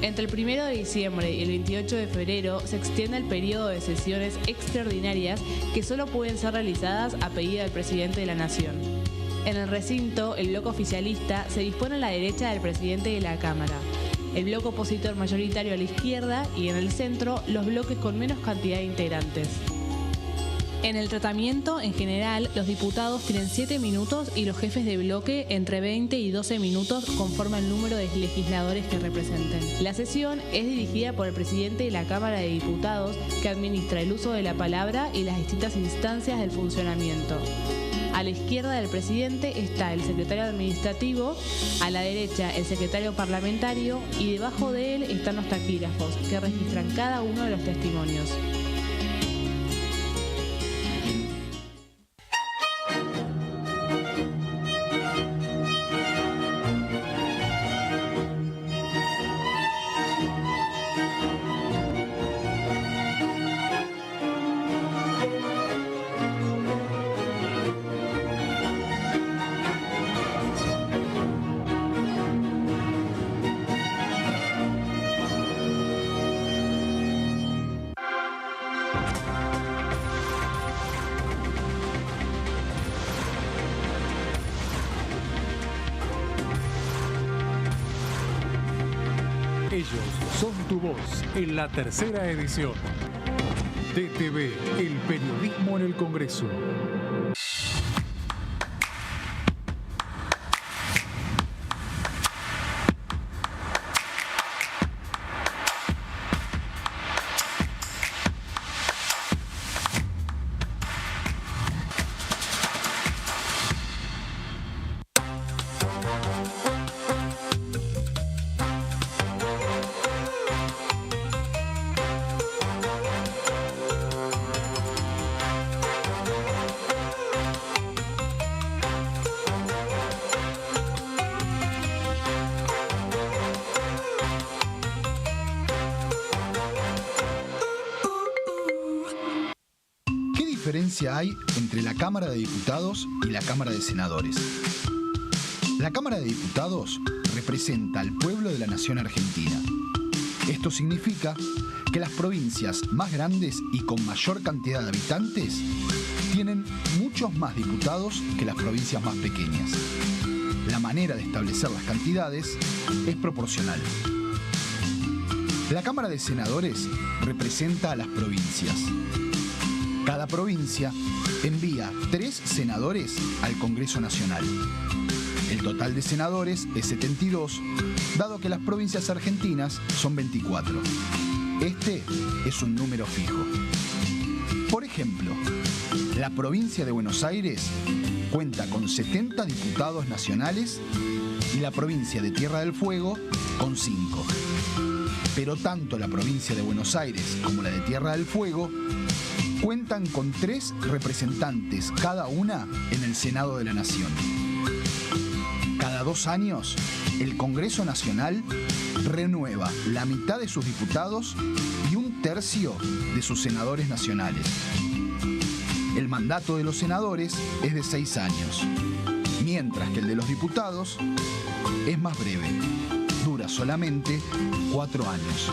Entre el 1 de diciembre y el 28 de febrero se extiende el periodo de sesiones extraordinarias que solo pueden ser realizadas a pedido del presidente de la Nación. En el recinto, el bloque oficialista se dispone a la derecha del presidente de la Cámara, el bloque opositor mayoritario a la izquierda y en el centro los bloques con menos cantidad de integrantes. En el tratamiento, en general, los diputados tienen 7 minutos y los jefes de bloque entre 20 y 12 minutos conforme al número de legisladores que representen. La sesión es dirigida por el presidente de la Cámara de Diputados, que administra el uso de la palabra y las distintas instancias del funcionamiento. A la izquierda del presidente está el secretario administrativo, a la derecha el secretario parlamentario y debajo de él están los taquígrafos, que registran cada uno de los testimonios. Ellos son tu voz en la tercera edición. DTV, el periodismo en el Congreso. diferencia hay entre la Cámara de Diputados y la Cámara de Senadores? La Cámara de Diputados representa al pueblo de la nación argentina. Esto significa que las provincias más grandes y con mayor cantidad de habitantes tienen muchos más diputados que las provincias más pequeñas. La manera de establecer las cantidades es proporcional. La Cámara de Senadores representa a las provincias. Cada provincia envía 3 senadores al Congreso Nacional. El total de senadores es 72, dado que las provincias argentinas son 24. Este es un número fijo. Por ejemplo, la provincia de Buenos Aires cuenta con 70 diputados nacionales y la provincia de Tierra del Fuego con 5. Pero tanto la provincia de Buenos Aires como la de Tierra del Fuego cuentan con 3 representantes cada una en el Senado de la Nación. Cada 2 años, el Congreso Nacional renueva la mitad de sus diputados y 1/3 de sus senadores nacionales. El mandato de los senadores es de 6 años, mientras que el de los diputados es más breve, dura solamente 4 años.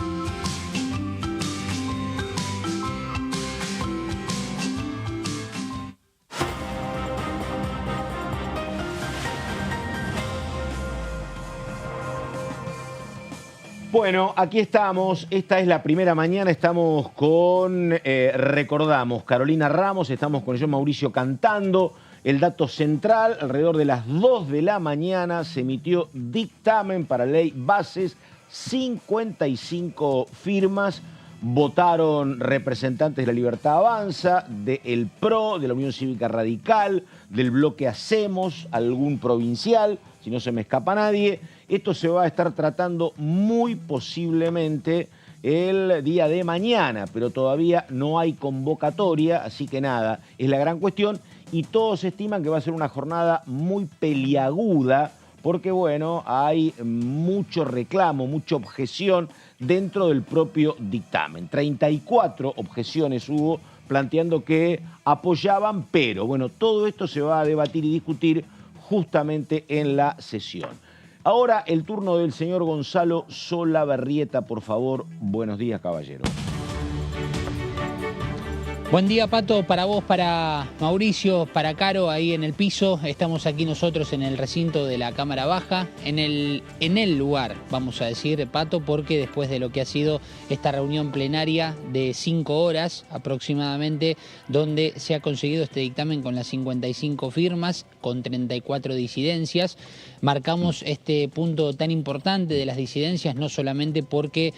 Bueno, aquí estamos, esta es la primera mañana, estamos con, recordamos, Carolina Ramos, estamos con yo, Mauricio Cantando. El dato central, alrededor de las 2 de la mañana se emitió dictamen para ley bases, 55 firmas, votaron representantes de la Libertad Avanza, del PRO, de la Unión Cívica Radical, del bloque Hacemos, algún provincial, si no se me escapa nadie. Esto se va a estar tratando muy posiblemente el día de mañana, pero todavía no hay convocatoria, así que nada, es la gran cuestión y todos estiman que va a ser una jornada muy peliaguda porque, bueno, hay mucho reclamo, mucha objeción dentro del propio dictamen. 34 objeciones hubo planteando que apoyaban, pero, bueno, todo esto se va a debatir y discutir justamente en la sesión. Ahora el turno del señor Gonzalo Solabarrieta, por favor. Buenos días, caballero. Buen día, Pato, para vos, para Mauricio, para Caro, ahí en el piso. Estamos aquí nosotros en el recinto de la Cámara Baja, en el lugar, vamos a decir, Pato, porque después de lo que ha sido esta reunión plenaria de 5 horas aproximadamente, donde se ha conseguido este dictamen con las 55 firmas, con 34 disidencias, marcamos este punto tan importante de las disidencias, no solamente porque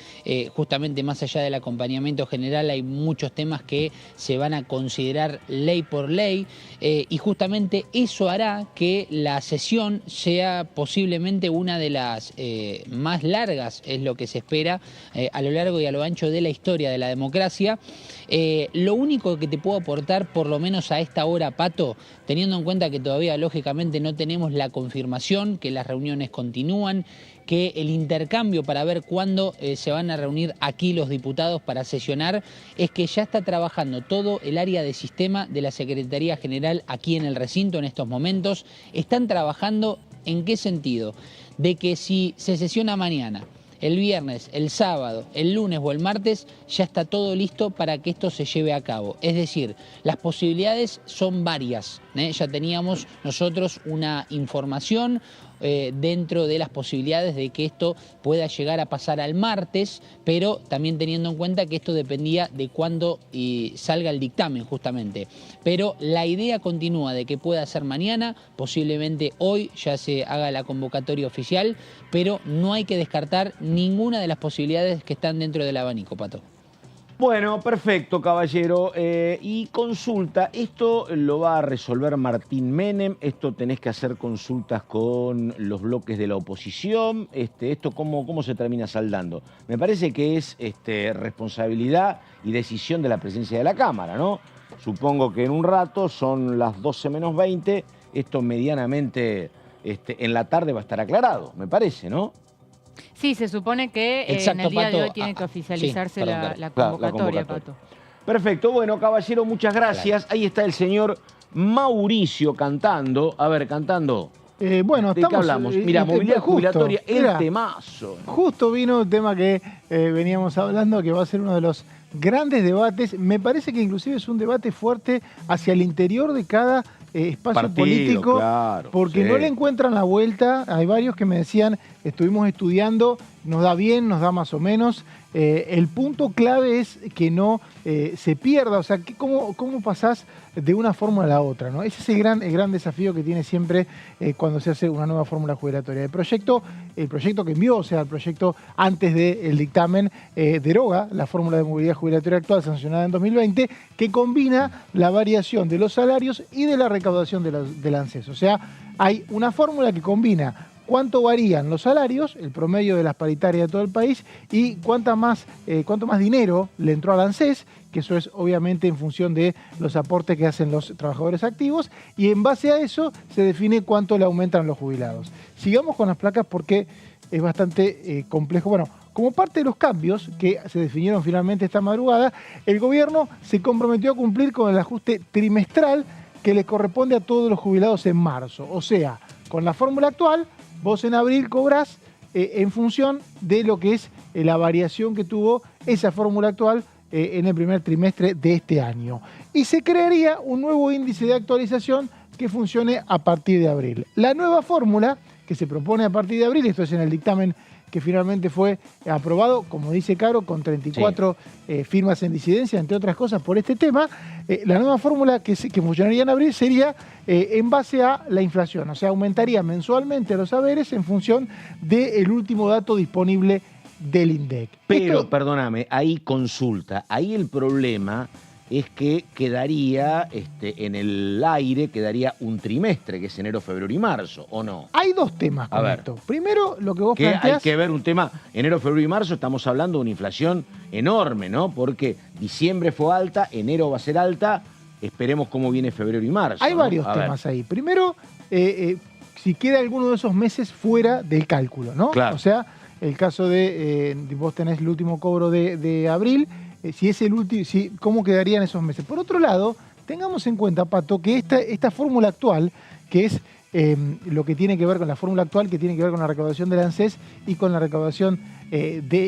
justamente más allá del acompañamiento general hay muchos temas que se van a considerar ley por ley y justamente eso hará que la sesión sea posiblemente una de las más largas, es lo que se espera a lo largo y a lo ancho de la historia de la democracia. Lo único que te puedo aportar, por lo menos a esta hora, Pato, teniendo en cuenta que todavía lógicamente no tenemos la confirmación, que las reuniones continúan, que el intercambio para ver cuándo se van a reunir aquí los diputados para sesionar, es que ya está trabajando todo el área de sistema de la Secretaría General aquí en el recinto en estos momentos. Están trabajando, ¿en qué sentido? De que si se sesiona mañana, el viernes, el sábado, el lunes o el martes, ya está todo listo para que esto se lleve a cabo. Es decir, las posibilidades son varias, ¿eh? Ya teníamos nosotros una información dentro de las posibilidades de que esto pueda llegar a pasar al martes, pero también teniendo en cuenta que esto dependía de cuándo salga el dictamen justamente. Pero la idea continúa de que pueda ser mañana, posiblemente hoy ya se haga la convocatoria oficial, pero no hay que descartar ninguna de las posibilidades que están dentro del abanico, Pato. Bueno, perfecto, caballero. Y consulta, esto lo va a resolver Martín Menem, esto tenés que hacer consultas con los bloques de la oposición, esto ¿cómo se termina saldando? Me parece que es responsabilidad y decisión de la presidencia de la Cámara, ¿no? Supongo que en un rato, son las 12 menos 20, esto medianamente en la tarde va a estar aclarado, me parece, ¿no? Sí, se supone que Exacto, en el día Pato, de hoy tiene que oficializarse sí, la convocatoria, Pato. Perfecto, bueno, caballero, muchas gracias. Ahí está el señor Mauricio cantando. A ver, cantando. Bueno, ¿de qué hablamos? Mira, movilidad jubilatoria, el temazo. Justo vino un tema que veníamos hablando, que va a ser uno de los grandes debates. Me parece que inclusive es un debate fuerte hacia el interior de cada espacio partido, político, claro, porque no le encuentran la vuelta. Hay varios que me decían, estuvimos estudiando, nos da bien, nos da más o menos. El punto clave es que no se pierda, o sea, ¿cómo pasás de una fórmula a la otra, ¿no? Ese es el gran desafío que tiene siempre cuando se hace una nueva fórmula jubilatoria. El proyecto que envió, o sea, el proyecto antes del dictamen, deroga la fórmula de movilidad jubilatoria actual sancionada en 2020, que combina la variación de los salarios y de la recaudación del ANSES. O sea, hay una fórmula que combina cuánto varían los salarios, el promedio de las paritarias de todo el país, y cuánto más dinero le entró al ANSES, que eso es obviamente en función de los aportes que hacen los trabajadores activos, y en base a eso se define cuánto le aumentan los jubilados. Sigamos con las placas porque es bastante complejo. Bueno, como parte de los cambios que se definieron finalmente esta madrugada, el gobierno se comprometió a cumplir con el ajuste trimestral que le corresponde a todos los jubilados en marzo. O sea, con la fórmula actual, vos en abril cobrás en función de lo que es la variación que tuvo esa fórmula actual en el primer trimestre de este año. Y se crearía un nuevo índice de actualización que funcione a partir de abril. La nueva fórmula que se propone a partir de abril, esto es en el dictamen que finalmente fue aprobado, como dice Caro, con 34 firmas en disidencia, entre otras cosas, por este tema. La nueva fórmula que funcionaría en abril sería en base a la inflación, o sea, aumentaría mensualmente los haberes en función del último dato disponible del INDEC. Pero, perdóname, ahí consulta, ahí el problema es que quedaría en el aire, quedaría un trimestre, que es enero, febrero y marzo, ¿o no? Hay dos temas con esto. Primero, lo que vos planteás... Hay que ver un tema, enero, febrero y marzo, estamos hablando de una inflación enorme, ¿no? Porque diciembre fue alta, enero va a ser alta, esperemos cómo viene febrero y marzo. Hay varios temas ahí. Primero, si queda alguno de esos meses fuera del cálculo, ¿no? Claro. O sea, el caso de vos tenés el último cobro de abril, si es el último, ¿cómo quedarían esos meses? Por otro lado, tengamos en cuenta, Pato, que esta fórmula actual, que es lo que tiene que ver con la fórmula actual, que tiene que ver con la recaudación del ANSES y con la recaudación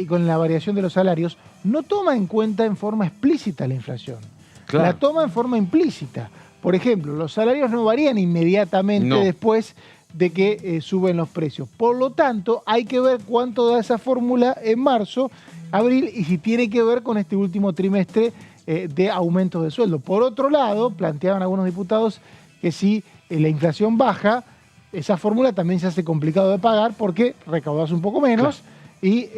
con la variación de los salarios, no toma en cuenta en forma explícita la inflación. Claro. La toma en forma implícita. Por ejemplo, los salarios no varían inmediatamente después de que suben los precios. Por lo tanto, hay que ver cuánto da esa fórmula en marzo, abril, y si tiene que ver con este último trimestre de aumentos de sueldo. Por otro lado, planteaban algunos diputados que si la inflación baja, esa fórmula también se hace complicado de pagar porque recaudás un poco menos. Claro. Y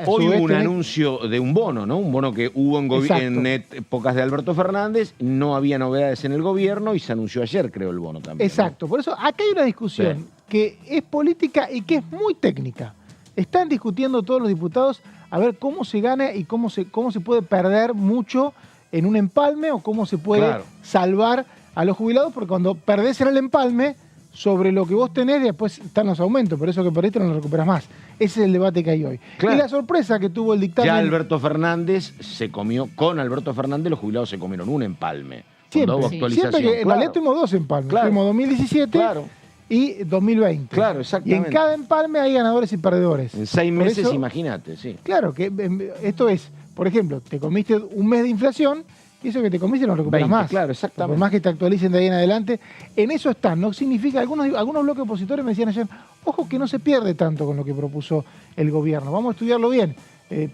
hoy hubo un anuncio de un bono, ¿no? Un bono que hubo en épocas de Alberto Fernández, no había novedades en el gobierno y se anunció ayer, creo, el bono también. Exacto, ¿no? Por eso acá hay una discusión que es política y que es muy técnica. Están discutiendo todos los diputados a ver cómo se gana y cómo se puede perder mucho en un empalme o cómo se puede salvar a los jubilados, porque cuando perdés en el empalme, sobre lo que vos tenés, después están los aumentos, por eso que perdiste no lo recuperas más. Ese es el debate que hay hoy. Claro. Y la sorpresa que tuvo el dictamen... Ya Alberto Fernández se comió, con Alberto Fernández los jubilados se comieron un empalme. Siempre, siempre que en realidad tuvimos dos empalmes. Tuvimos 2017 y 2020. Claro, exactamente. Y en cada empalme hay ganadores y perdedores. En 6 meses, imagínate, Claro, que esto es, por ejemplo, te comiste un mes de inflación y eso que te comiste no recuperas más. Claro, exactamente. Por más que te actualicen de ahí en adelante. En eso están. No significa, algunos bloques opositores me decían ayer, ojo que no se pierde tanto con lo que propuso el gobierno. Vamos a estudiarlo bien.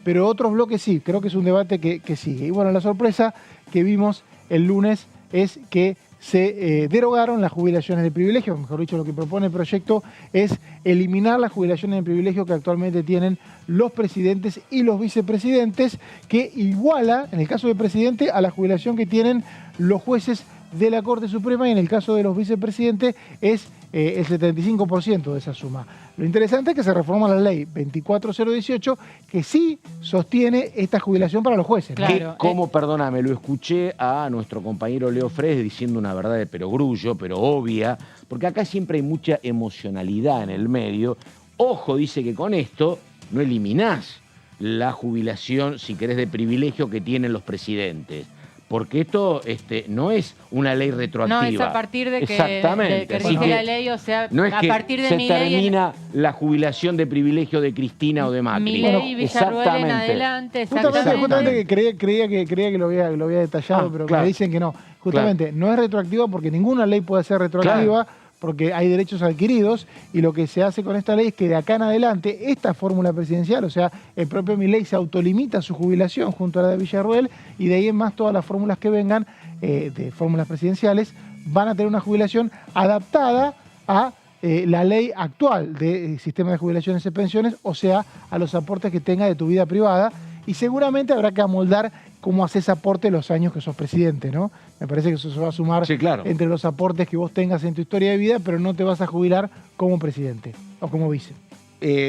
Pero otros bloques sí. Creo que es un debate que sigue. Y bueno, la sorpresa que vimos el lunes es que se derogaron las jubilaciones de privilegio. Mejor dicho, lo que propone el proyecto es eliminar las jubilaciones de privilegio que actualmente tienen los presidentes y los vicepresidentes, que iguala, en el caso del presidente, a la jubilación que tienen los jueces de la Corte Suprema, y en el caso de los vicepresidentes es el 75% de esa suma. Lo interesante es que se reforma la ley 24018, que sí sostiene esta jubilación para los jueces. Claro. Perdóname, lo escuché a nuestro compañero Leo Fres diciendo una verdad de perogrullo, pero obvia, porque acá siempre hay mucha emocionalidad en el medio. Ojo, dice que con esto no eliminás la jubilación, si querés, de privilegio que tienen los presidentes. porque esto no es una ley retroactiva. No, es a partir de que, exactamente. De que rige la ley, o sea, no es a que partir de se mi termina la jubilación de privilegio de Cristina o de Macri. Milei y Villarruel en adelante, Justamente que creía que lo había detallado, pero claro. me dicen que no. Justamente, no es retroactiva porque ninguna ley puede ser retroactiva, porque hay derechos adquiridos, y lo que se hace con esta ley es que de acá en adelante esta fórmula presidencial, o sea, el propio Milei se autolimita su jubilación junto a la de Villarruel, y de ahí en más todas las fórmulas que vengan, de fórmulas presidenciales, van a tener una jubilación adaptada a la ley actual de sistema de jubilaciones y pensiones, o sea, a los aportes que tenga de tu vida privada, y seguramente habrá que amoldar cómo haces aporte los años que sos presidente, ¿no? Me parece que eso se va a sumar entre los aportes que vos tengas en tu historia de vida, pero no te vas a jubilar como presidente o como vice.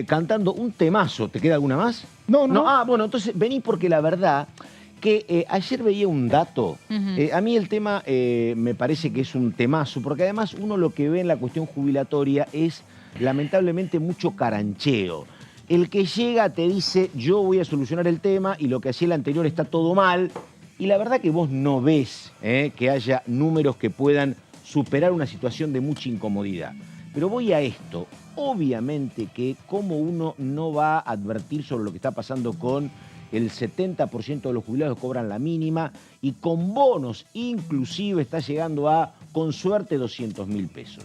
Cantando un temazo, ¿te queda alguna más? No. Bueno, entonces vení, porque la verdad que ayer veía un dato. A mí el tema me parece que es un temazo, porque además uno lo que ve en la cuestión jubilatoria es lamentablemente mucho carancheo. El que llega te dice, yo voy a solucionar el tema, y lo que hacía el anterior está todo mal. Y la verdad que vos no ves que haya números que puedan superar una situación de mucha incomodidad. Pero voy a esto. Obviamente que como uno no va a advertir sobre lo que está pasando con el 70% de los jubilados que cobran la mínima, y con bonos inclusive está llegando a, con suerte, 200.000 pesos.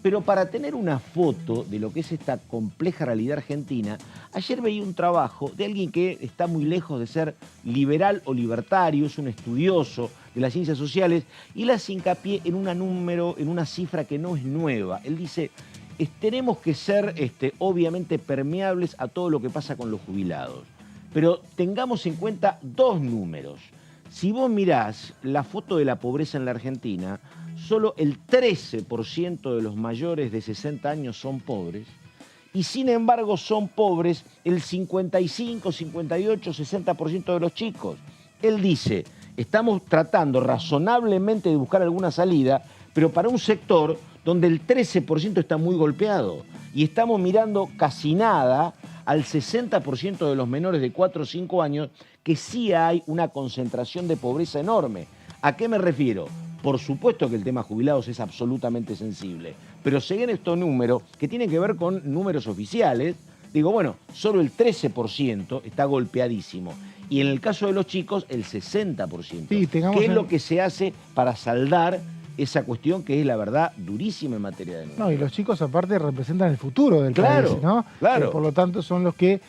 Pero para tener una foto de lo que es esta compleja realidad argentina, ayer veía un trabajo de alguien que está muy lejos de ser liberal o libertario, es un estudioso de las ciencias sociales, y él hace hincapié en en una cifra que no es nueva. Él dice, tenemos que ser obviamente permeables a todo lo que pasa con los jubilados, pero tengamos en cuenta dos números. Si vos mirás la foto de la pobreza en la Argentina, solo el 13% de los mayores de 60 años son pobres, y sin embargo son pobres el 55, 58, 60% de los chicos. Él dice, estamos tratando razonablemente de buscar alguna salida, pero para un sector donde el 13% está muy golpeado, y estamos mirando casi nada al 60% de los menores de 4 o 5 años, que sí hay una concentración de pobreza enorme. ¿A qué me refiero? Por supuesto que el tema jubilados es absolutamente sensible, pero según estos números, que tienen que ver con números oficiales, digo, bueno, solo el 13% está golpeadísimo. Y en el caso de los chicos, el 60%. Sí, ¿qué es lo que se hace para saldar esa cuestión que es, la verdad, durísima en materia de números? No, y los chicos aparte representan el futuro del país, ¿no? Claro. Por lo tanto son los que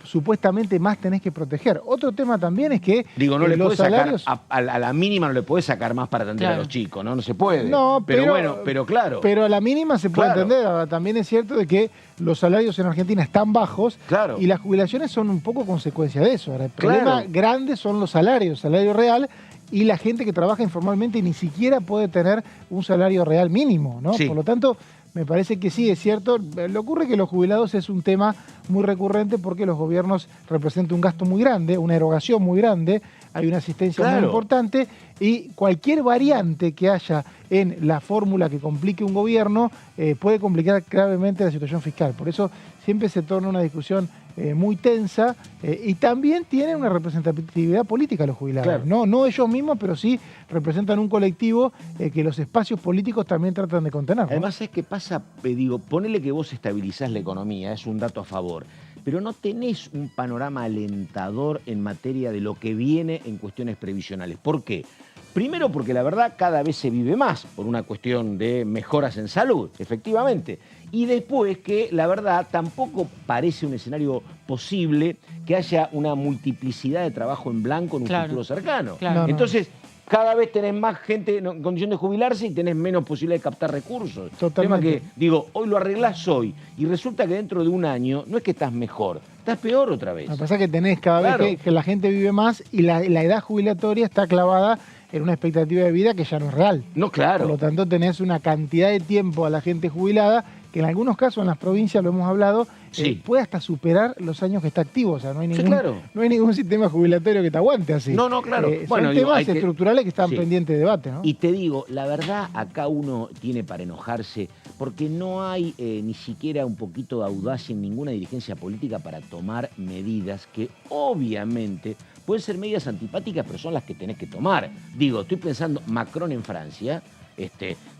supuestamente más tenés que proteger. Otro tema también es que digo, no le los salarios... sacar a la mínima no le podés sacar más para atender a los chicos, ¿no? No se puede. No, pero bueno, pero claro. Pero a la mínima se puede atender. Ahora, también es cierto de que los salarios en Argentina están bajos, y las jubilaciones son un poco consecuencia de eso. Ahora, el problema grande son los salarios, salario real, y la gente que trabaja informalmente ni siquiera puede tener un salario real mínimo, ¿no? Por lo tanto, me parece que sí, es cierto. Le ocurre que los jubilados es un tema muy recurrente porque los gobiernos representan un gasto muy grande, una erogación muy grande, hay una asistencia muy importante, y cualquier variante que haya en la fórmula que complique un gobierno puede complicar gravemente la situación fiscal. Por eso siempre se torna una discusión muy tensa, y también tienen una representatividad política los jubilados. No ellos mismos, pero sí representan un colectivo que los espacios políticos también tratan de contener, ¿no? Además, es que pasa, digo, ponele que vos estabilizás la economía, es un dato a favor, pero no tenés un panorama alentador en materia de lo que viene en cuestiones previsionales. ¿Por qué? Primero porque la verdad cada vez se vive más por una cuestión de mejoras en salud, efectivamente. Y después que la verdad tampoco parece un escenario posible que haya una multiplicidad de trabajo en blanco en un futuro cercano. Entonces, cada vez tenés más gente en condición de jubilarse y tenés menos posibilidad de captar recursos. Totalmente. Tema que, digo, hoy lo arreglás hoy y resulta que dentro de un año no es que estás mejor, estás peor otra vez. Lo que pasa es que tenés cada vez que la gente vive más y la edad jubilatoria está clavada en una expectativa de vida que ya no es real. No, claro. Por lo tanto, tenés una cantidad de tiempo a la gente jubilada que en algunos casos en las provincias, lo hemos hablado, sí, puede hasta superar los años que está activo. O sea, no hay ningún, sí, claro, no hay ningún sistema jubilatorio que te aguante así. No, no, claro. Bueno, son temas estructurales que están sí, pendientes de debate, ¿no? Y te digo, la verdad, acá uno tiene para enojarse porque no hay ni siquiera un poquito de audacia en ninguna dirigencia política para tomar medidas que obviamente pueden ser medidas antipáticas, pero son las que tenés que tomar. Digo, estoy pensando, Macron en Francia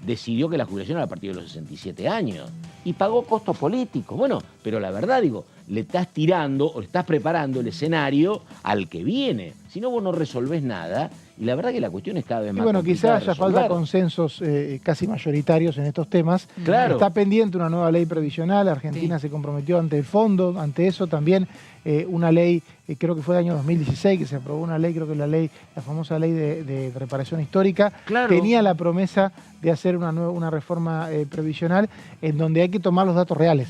decidió que la jubilación era a partir de los 67 años y pagó costos políticos. Bueno, pero la verdad, digo, le estás tirando o le estás preparando el escenario al que viene. Si no, vos no resolvés nada. Y la verdad que la cuestión es cada vez más complicada. Y bueno, quizás haya falta consensos casi mayoritarios en estos temas. Claro. Está pendiente una nueva ley previsional. Argentina se comprometió ante el fondo, ante eso también una ley, creo que fue del año 2016, que se aprobó una ley, creo que la famosa ley de reparación histórica, claro, tenía la promesa de hacer una reforma previsional en donde hay que tomar los datos reales.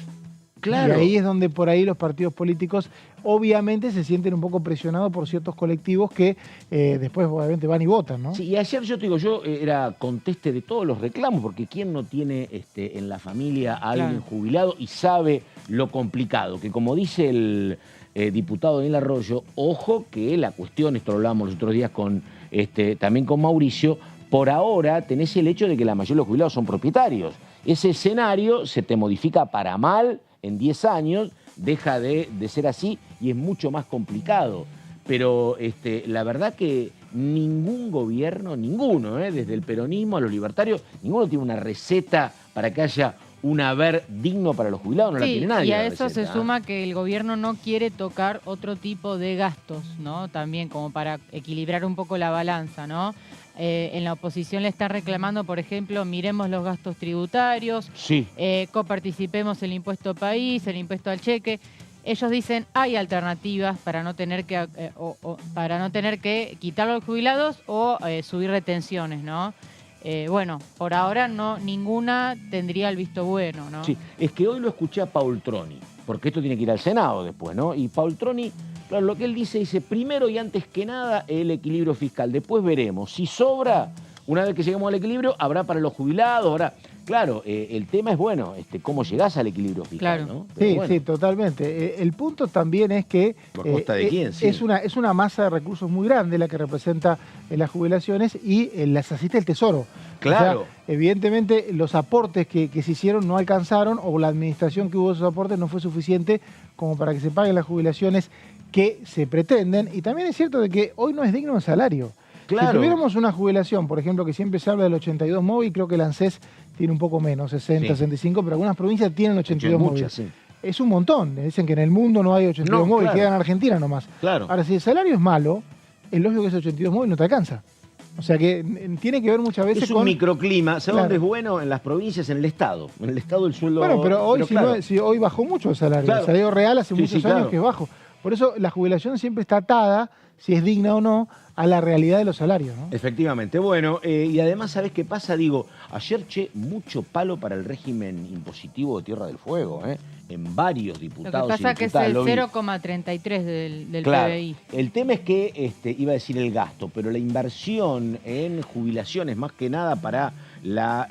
Claro. Y ahí es donde por ahí los partidos políticos obviamente se sienten un poco presionados por ciertos colectivos que después obviamente van y votan, ¿no? Sí, y ayer yo te digo, yo era conteste de todos los reclamos, porque ¿quién no tiene en la familia a alguien jubilado y sabe lo complicado? Que como dice el diputado Daniel Arroyo, ojo que la cuestión, esto lo hablábamos los otros días también con Mauricio, por ahora tenés el hecho de que la mayoría de los jubilados son propietarios. Ese escenario se te modifica para mal en 10 años, deja de ser así y es mucho más complicado. Pero la verdad que ningún gobierno, ninguno, desde el peronismo a los libertarios, ninguno tiene una receta para que haya un haber digno para los jubilados, no la tiene nadie. Y a eso se suma que el gobierno no quiere tocar otro tipo de gastos, ¿no? También como para equilibrar un poco la balanza, ¿no? En la oposición le está reclamando, por ejemplo, miremos los gastos tributarios, coparticipemos el impuesto país, el impuesto al cheque. Ellos dicen hay alternativas para no tener que quitarlo a los jubilados o subir retenciones, ¿no? Bueno, por ahora ninguna tendría el visto bueno, ¿no? Sí, es que hoy lo escuché a Paultroni, porque esto tiene que ir al Senado después, ¿no? Y Paultroni, claro, lo que él dice, primero y antes que nada el equilibrio fiscal, después veremos. Si sobra, una vez que lleguemos al equilibrio, habrá para los jubilados, habrá... Claro, el tema es, bueno, cómo llegás al equilibrio fiscal, ¿no? Sí, sí, totalmente. El punto también es que ¿a costa de quién? Sí. Es una masa de recursos muy grande la que representa las jubilaciones y las asiste el Tesoro. Claro. O sea, evidentemente los aportes que se hicieron no alcanzaron o la administración que hubo de esos aportes no fue suficiente como para que se paguen las jubilaciones que se pretenden. Y también es cierto de que hoy no es digno el salario. Claro. Si tuviéramos una jubilación, por ejemplo, que siempre se habla del 82 móvil, creo que el ANSES tiene un poco menos, 60, 65, pero algunas provincias tienen 82 móviles. Sí. Es un montón. Dicen que en el mundo no hay 82 móviles, quedan en Argentina nomás. Claro. Ahora, si el salario es malo, es lógico que ese 82 móvil no te alcanza. O sea que tiene que ver muchas veces con... Es un microclima. ¿Sabes dónde es bueno? En las provincias, en el Estado. En el Estado el sueldo... Bueno, pero hoy, si hoy bajó mucho el salario. Claro. El salario real hace muchos años que es bajo. Por eso la jubilación siempre está atada, si es digna o no, a la realidad de los salarios, ¿no? Efectivamente. Bueno, y además, ¿sabés qué pasa? Digo, ayer, mucho palo para el régimen impositivo de Tierra del Fuego, en varios diputados. Lo que pasa es que es el 0,33 del PBI. El tema es que, iba a decir el gasto, pero la inversión en jubilaciones, más que nada para la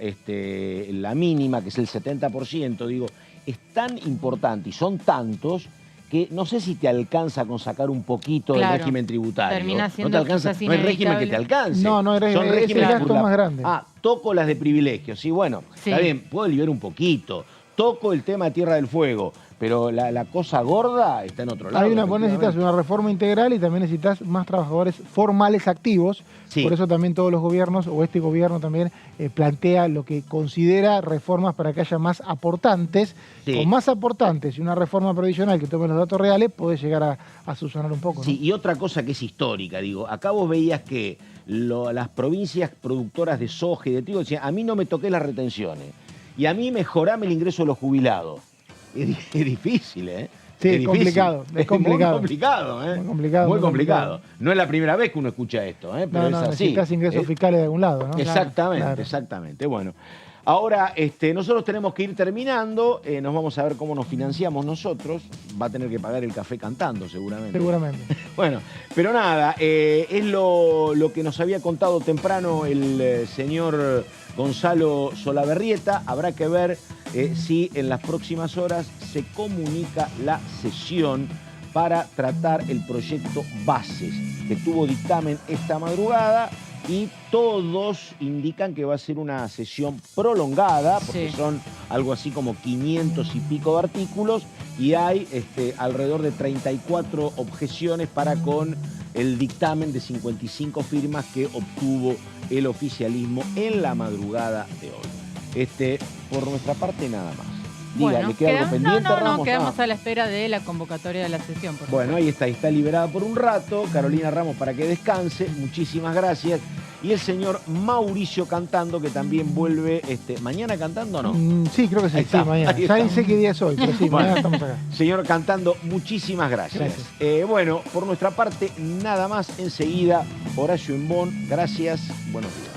mínima, que es el 70%, digo, es tan importante y son tantos que no sé si te alcanza con sacar un poquito del régimen tributario. Termina siendo no te alcanza, no hay régimen que te alcance. No hay régimen, es el gasto más grande. Toco las de privilegios, sí, bueno, está bien, puedo liberar un poquito. Toco el tema de Tierra del Fuego, pero la cosa gorda está en otro lado. Vos necesitas una reforma integral y también necesitas más trabajadores formales activos. Sí. Por eso también todos los gobiernos, o este gobierno también, plantea lo que considera reformas para que haya más aportantes. Sí. Con más aportantes y una reforma previsional que tome los datos reales, puede llegar a subsanar un poco, ¿no? Sí, y otra cosa que es histórica, digo, acá vos veías que las provincias productoras de soja y de trigo decían, a mí no me toqué las retenciones, y a mí mejorame el ingreso de los jubilados. Es difícil, Sí, es complicado. Es complicado. Muy complicado, Muy complicado. Muy complicado. No es la primera vez que uno escucha esto, pero es así. Necesitas ingresos fiscales de algún lado, ¿no? Exactamente, exactamente. Bueno, ahora nosotros tenemos que ir terminando. Nos vamos a ver cómo nos financiamos nosotros. Va a tener que pagar el café cantando, seguramente. Seguramente. Bueno, pero nada, es lo que nos había contado temprano el señor Gonzalo Solaberrieta. Habrá que ver si en las próximas horas se comunica la sesión para tratar el proyecto Bases, que tuvo dictamen esta madrugada y todos indican que va a ser una sesión prolongada, porque son algo así como 500 y pico de artículos y hay alrededor de 34 objeciones para con el dictamen de 55 firmas que obtuvo el oficialismo en la madrugada de hoy. Por nuestra parte, nada más. Diga, ¿le queda algo pendiente, Ramos? No, quedamos a la espera de la convocatoria de la sesión. Bueno, ahí está liberada por un rato. Carolina Ramos para que descanse. Muchísimas gracias. Y el señor Mauricio Cantando, que también vuelve mañana cantando, ¿o no? Sí, creo que sí, mañana. Ya ni sé qué día es hoy, pero sí, mañana estamos acá. Señor Cantando, muchísimas gracias. Bueno, por nuestra parte, nada más. Enseguida, Horacio Embón, gracias, buenos días.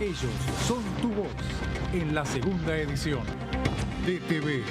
Ellos son tu voz en la segunda edición. DTV,